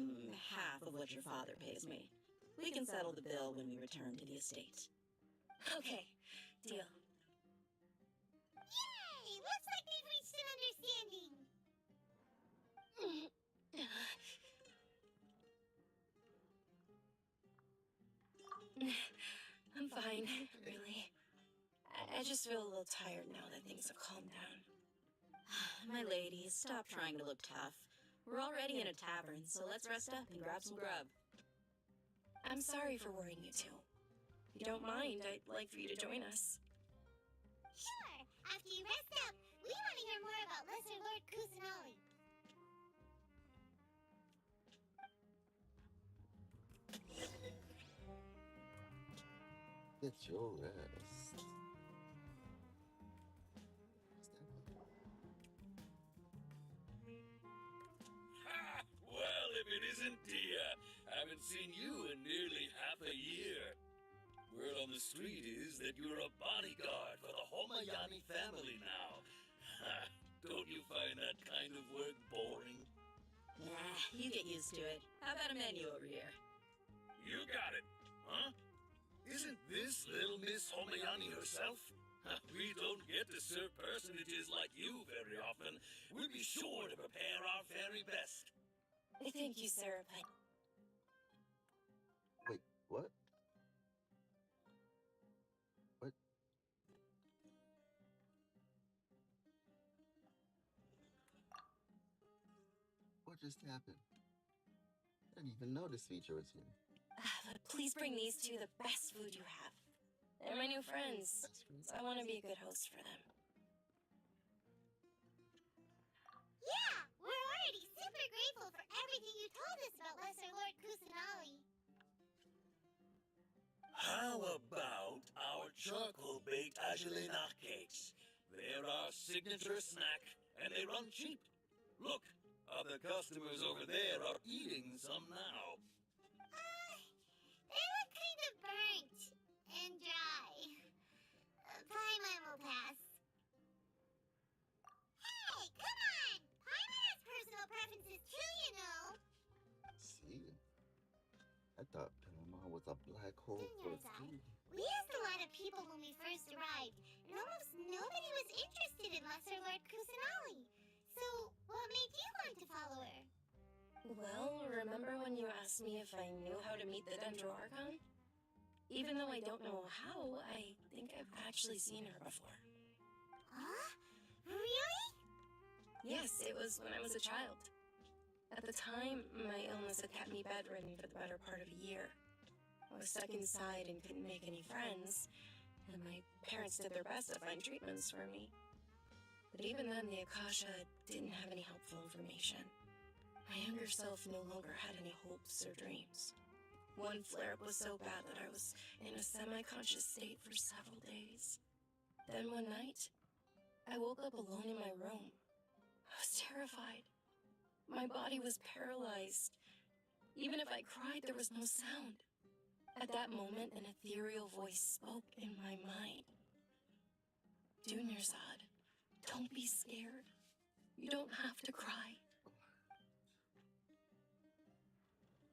[SPEAKER 12] half of what your father pays me. We can settle the bill when we return to the estate.
[SPEAKER 10] Okay, deal.
[SPEAKER 4] Yay! Looks like they've reached an understanding.
[SPEAKER 10] I'm fine, really. I just feel a little tired now that things have calmed down.
[SPEAKER 12] My lady, stop trying to look tough. We're already in a tavern, so let's rest up and grab some grub.
[SPEAKER 10] I'm sorry for worrying you two. If you don't mind, I'd like for you to join us.
[SPEAKER 4] Sure. After you rest up, we want to hear more about Lesser Lord Kusanali.
[SPEAKER 1] Get your rest.
[SPEAKER 8] Ha! Well, if it isn't Dia, haven't seen you in nearly half a year. Word on the street is that you're a bodyguard for the Homayani family now. Ha! Don't you find that kind of work boring?
[SPEAKER 12] Nah, you get used to it. How about a menu over here?
[SPEAKER 8] You got it, huh? Isn't this little Miss Homayani herself? We don't get to serve personages like you very often. We'll be sure to prepare our very best.
[SPEAKER 10] Thank you, Sarah, but
[SPEAKER 1] Wait, what? What? What just happened? I didn't even know this feature was here.
[SPEAKER 10] but please bring these two the best food you have. They're my new friends, so I want to be a good host for them.
[SPEAKER 4] Yeah, we're already super grateful for everything you told us about Lesser Lord Kusanali.
[SPEAKER 8] How about our charcoal-baked agelena cakes? They're our signature snack, and they run cheap. Look, other customers over there are eating some now.
[SPEAKER 4] They look kind of burnt and dry. Paimon will pass. Hey, come on! Paimon has personal preferences too, you know.
[SPEAKER 1] See? I thought Paimon was a black hole for food.
[SPEAKER 4] We asked a lot of people when we first arrived, and almost nobody was interested in Lesser Lord Kusanali. So, what made you want to follow her?
[SPEAKER 10] Well, remember when you asked me if I knew how to meet the Dendro Archon? Even though I don't know how, I think I've actually seen her before.
[SPEAKER 4] Huh? Really?
[SPEAKER 10] Yes, it was when I was a child. At the time, my illness had kept me bedridden for the better part of a year. I was stuck inside and couldn't make any friends, and my parents did their best to find treatments for me. But even then, the Akasha didn't have any helpful information. My younger self no longer had any hopes or dreams. One flare-up was so bad that I was in a semi-conscious state for several days. Then one night, I woke up alone in my room. I was terrified. My body was paralyzed. Even if I cried, there was no sound. At that moment, an ethereal voice spoke in my mind. Dunyarzad, don't be scared. You don't have to cry.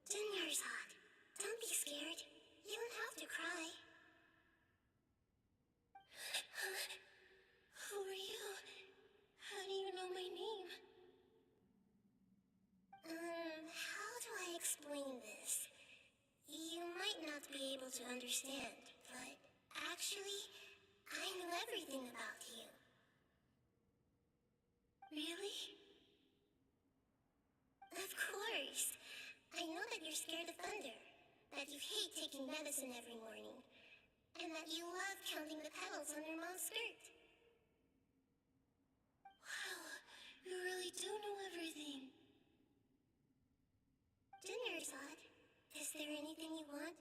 [SPEAKER 4] Dunyarzad, don't be scared. You don't have to cry.
[SPEAKER 10] Who are you? How do you know my name?
[SPEAKER 4] How do I explain this? You might not be able to understand, but actually, I know everything about you.
[SPEAKER 10] Really?
[SPEAKER 4] Of course. I know that you're scared of thunder, that you hate taking medicine every morning, and that you love counting the petals on your mom's skirt.
[SPEAKER 10] Wow, you really do know everything.
[SPEAKER 4] there anything you want?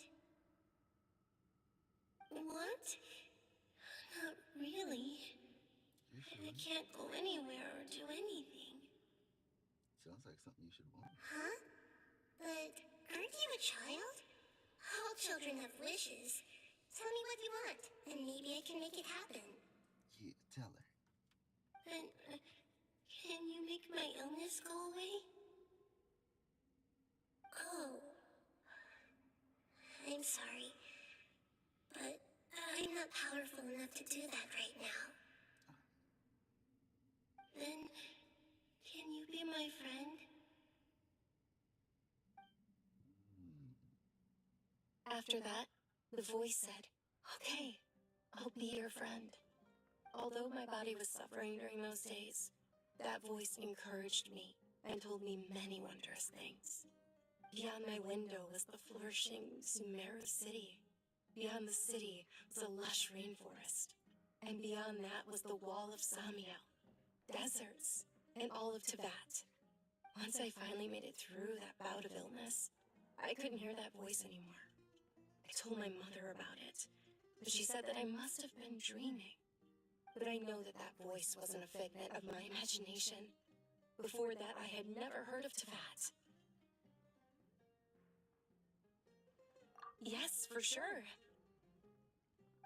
[SPEAKER 4] Want? Not really.
[SPEAKER 1] You sure?
[SPEAKER 4] I can't go anywhere or do anything.
[SPEAKER 1] Sounds like something you should want.
[SPEAKER 4] Huh? But aren't you a child? All children have wishes. Tell me what you want, and maybe I can make it happen.
[SPEAKER 1] Yeah, tell her.
[SPEAKER 4] But, can you make my illness go away? Oh. I'm sorry. But I'm not powerful enough to do that right now. Then, can you be my friend?
[SPEAKER 2] After that, the voice said, "Okay, I'll be your friend." Although my body was suffering during those days, that voice encouraged me and told me many wondrous things. Beyond my window was the flourishing Sumeru city. Beyond the city was a lush rainforest. And beyond that was the wall of Samiel, deserts, and all of Teyvat. Once I finally made it through that bout of illness, I couldn't hear that voice anymore. I told my mother about it, but she said that I must have been dreaming. But I know that that voice wasn't a figment of my imagination. Before that, I had never heard of Teyvat. Yes, for sure.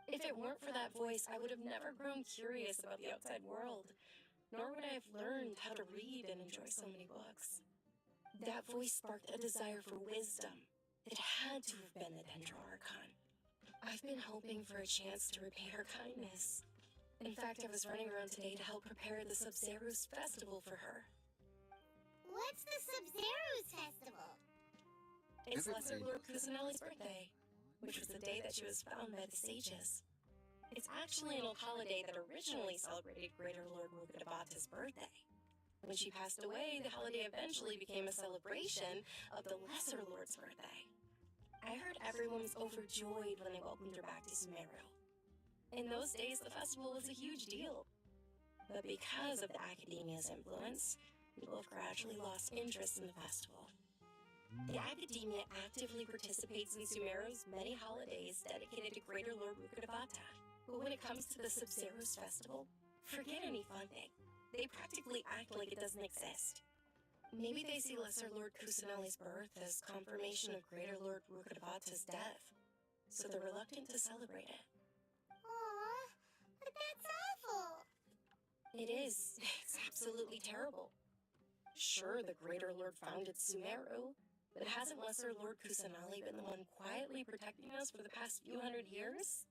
[SPEAKER 2] If it weren't for that voice, I would have never grown curious about the outside world, nor would I have learned how to read and enjoy so many books. That voice sparked a desire for wisdom. It had to have been the Dendro Archon. I've been hoping for a chance to repay her kindness. In fact, I was running around today to help prepare the Sub-Zero's festival for her.
[SPEAKER 4] What's the Sub-Zero's festival?
[SPEAKER 2] It's Lesser Lord Kusanali's birthday, which was the day that she was found by the sages. It's actually an old holiday that originally celebrated Greater Lord Rukkhadevata's birthday. When she passed away, the holiday eventually became a celebration of the Lesser Lord's birthday. I heard everyone was overjoyed when they welcomed her back to Sumeru. In those days, the festival was a huge deal. But because of the Academia's influence, people have gradually lost interest in the festival. The Academia actively participates in Sumeru's many holidays dedicated to Greater Lord Rukkhadevata. But when it comes to the Sub-Zero's festival, forget any funding. They practically act like it doesn't exist. Maybe they see Lesser Lord Kusanali's birth as confirmation of Greater Lord Rukkhadevata's death, so they're reluctant to celebrate it.
[SPEAKER 4] Aw, but that's awful.
[SPEAKER 2] It is. It's absolutely terrible. Sure, the Greater Lord founded Sumeru, but hasn't Lesser Lord Kusanali been the one quietly protecting us for the past few hundred years?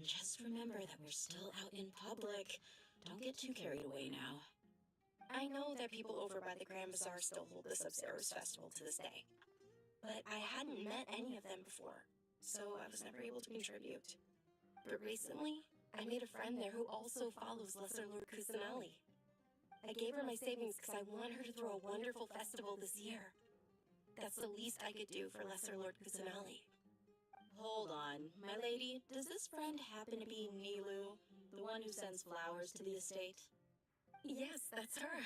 [SPEAKER 12] Just remember that we're still out in public. Don't get too carried away now.
[SPEAKER 2] I know that people over by the Grand Bazaar still hold the Sub-Zero's festival to this day. But I hadn't met any of them before, so I was never able to contribute. But recently, I made a friend there who also follows Lesser Lord Kusanali. I gave her my savings because I want her to throw a wonderful festival this year. That's the least I could do for Lesser Lord Kusanali.
[SPEAKER 12] Hold on, my lady, does this friend happen to be Nilu, the one who sends flowers to the estate?
[SPEAKER 2] Yes, that's her.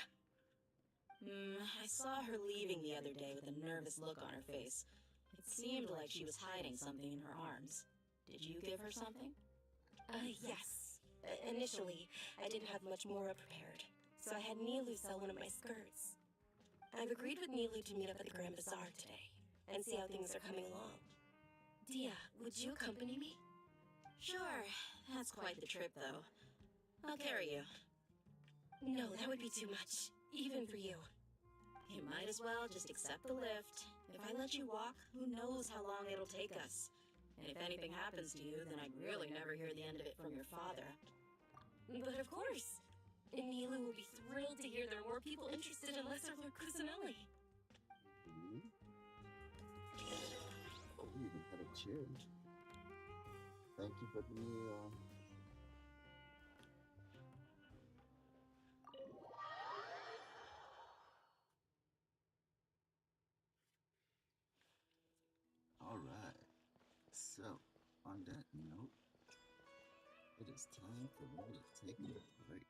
[SPEAKER 12] I saw her leaving the other day with a nervous look on her face. It seemed like she was hiding something in her arms. Did you give her something?
[SPEAKER 2] Yes. Initially, I didn't have much more prepared, so I had Nilu sell one of my skirts. I've agreed with Nilu to meet up at the Grand Bazaar today and see how things are coming along. Dia, would you accompany me?
[SPEAKER 12] Sure. That's quite the trip, though. I'll carry you.
[SPEAKER 2] No, that would be too much, even for you.
[SPEAKER 12] You might as well just accept the lift. If I let you walk, who knows how long it'll take us. And if anything happens to you, then I'd really never hear the end of it from your father.
[SPEAKER 2] But of course. Nilu will be thrilled to hear there are more people interested in Lesser Lord Kusanali.
[SPEAKER 1] Oh, we even had a chair. Thank you for the meal. Alright. So, on that note, it is time for me to take a break.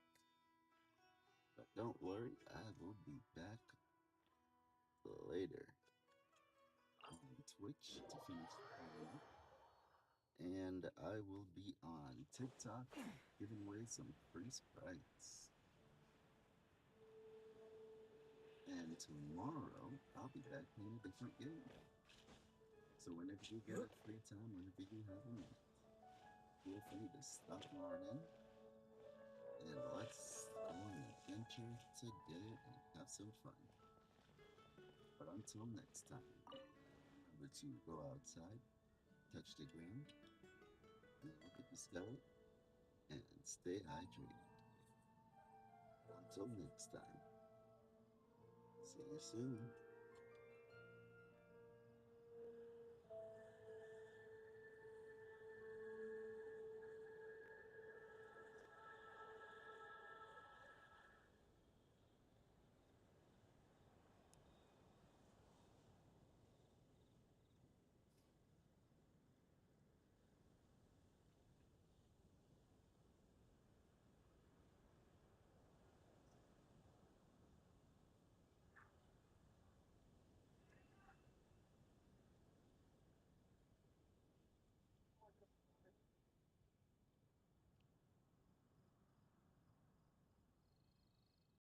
[SPEAKER 1] But don't worry, I will be back later on Twitch to finish playing. And I will be on TikTok giving away some free sprites. And tomorrow, I'll be back playing a different game. So whenever you get a free time, whenever you have a minute, feel free to stop on in and let's go on an adventure together and have some fun. But until next time, remember to go outside, touch the ground, look at the sky, and stay hydrated. Until next time, see you soon.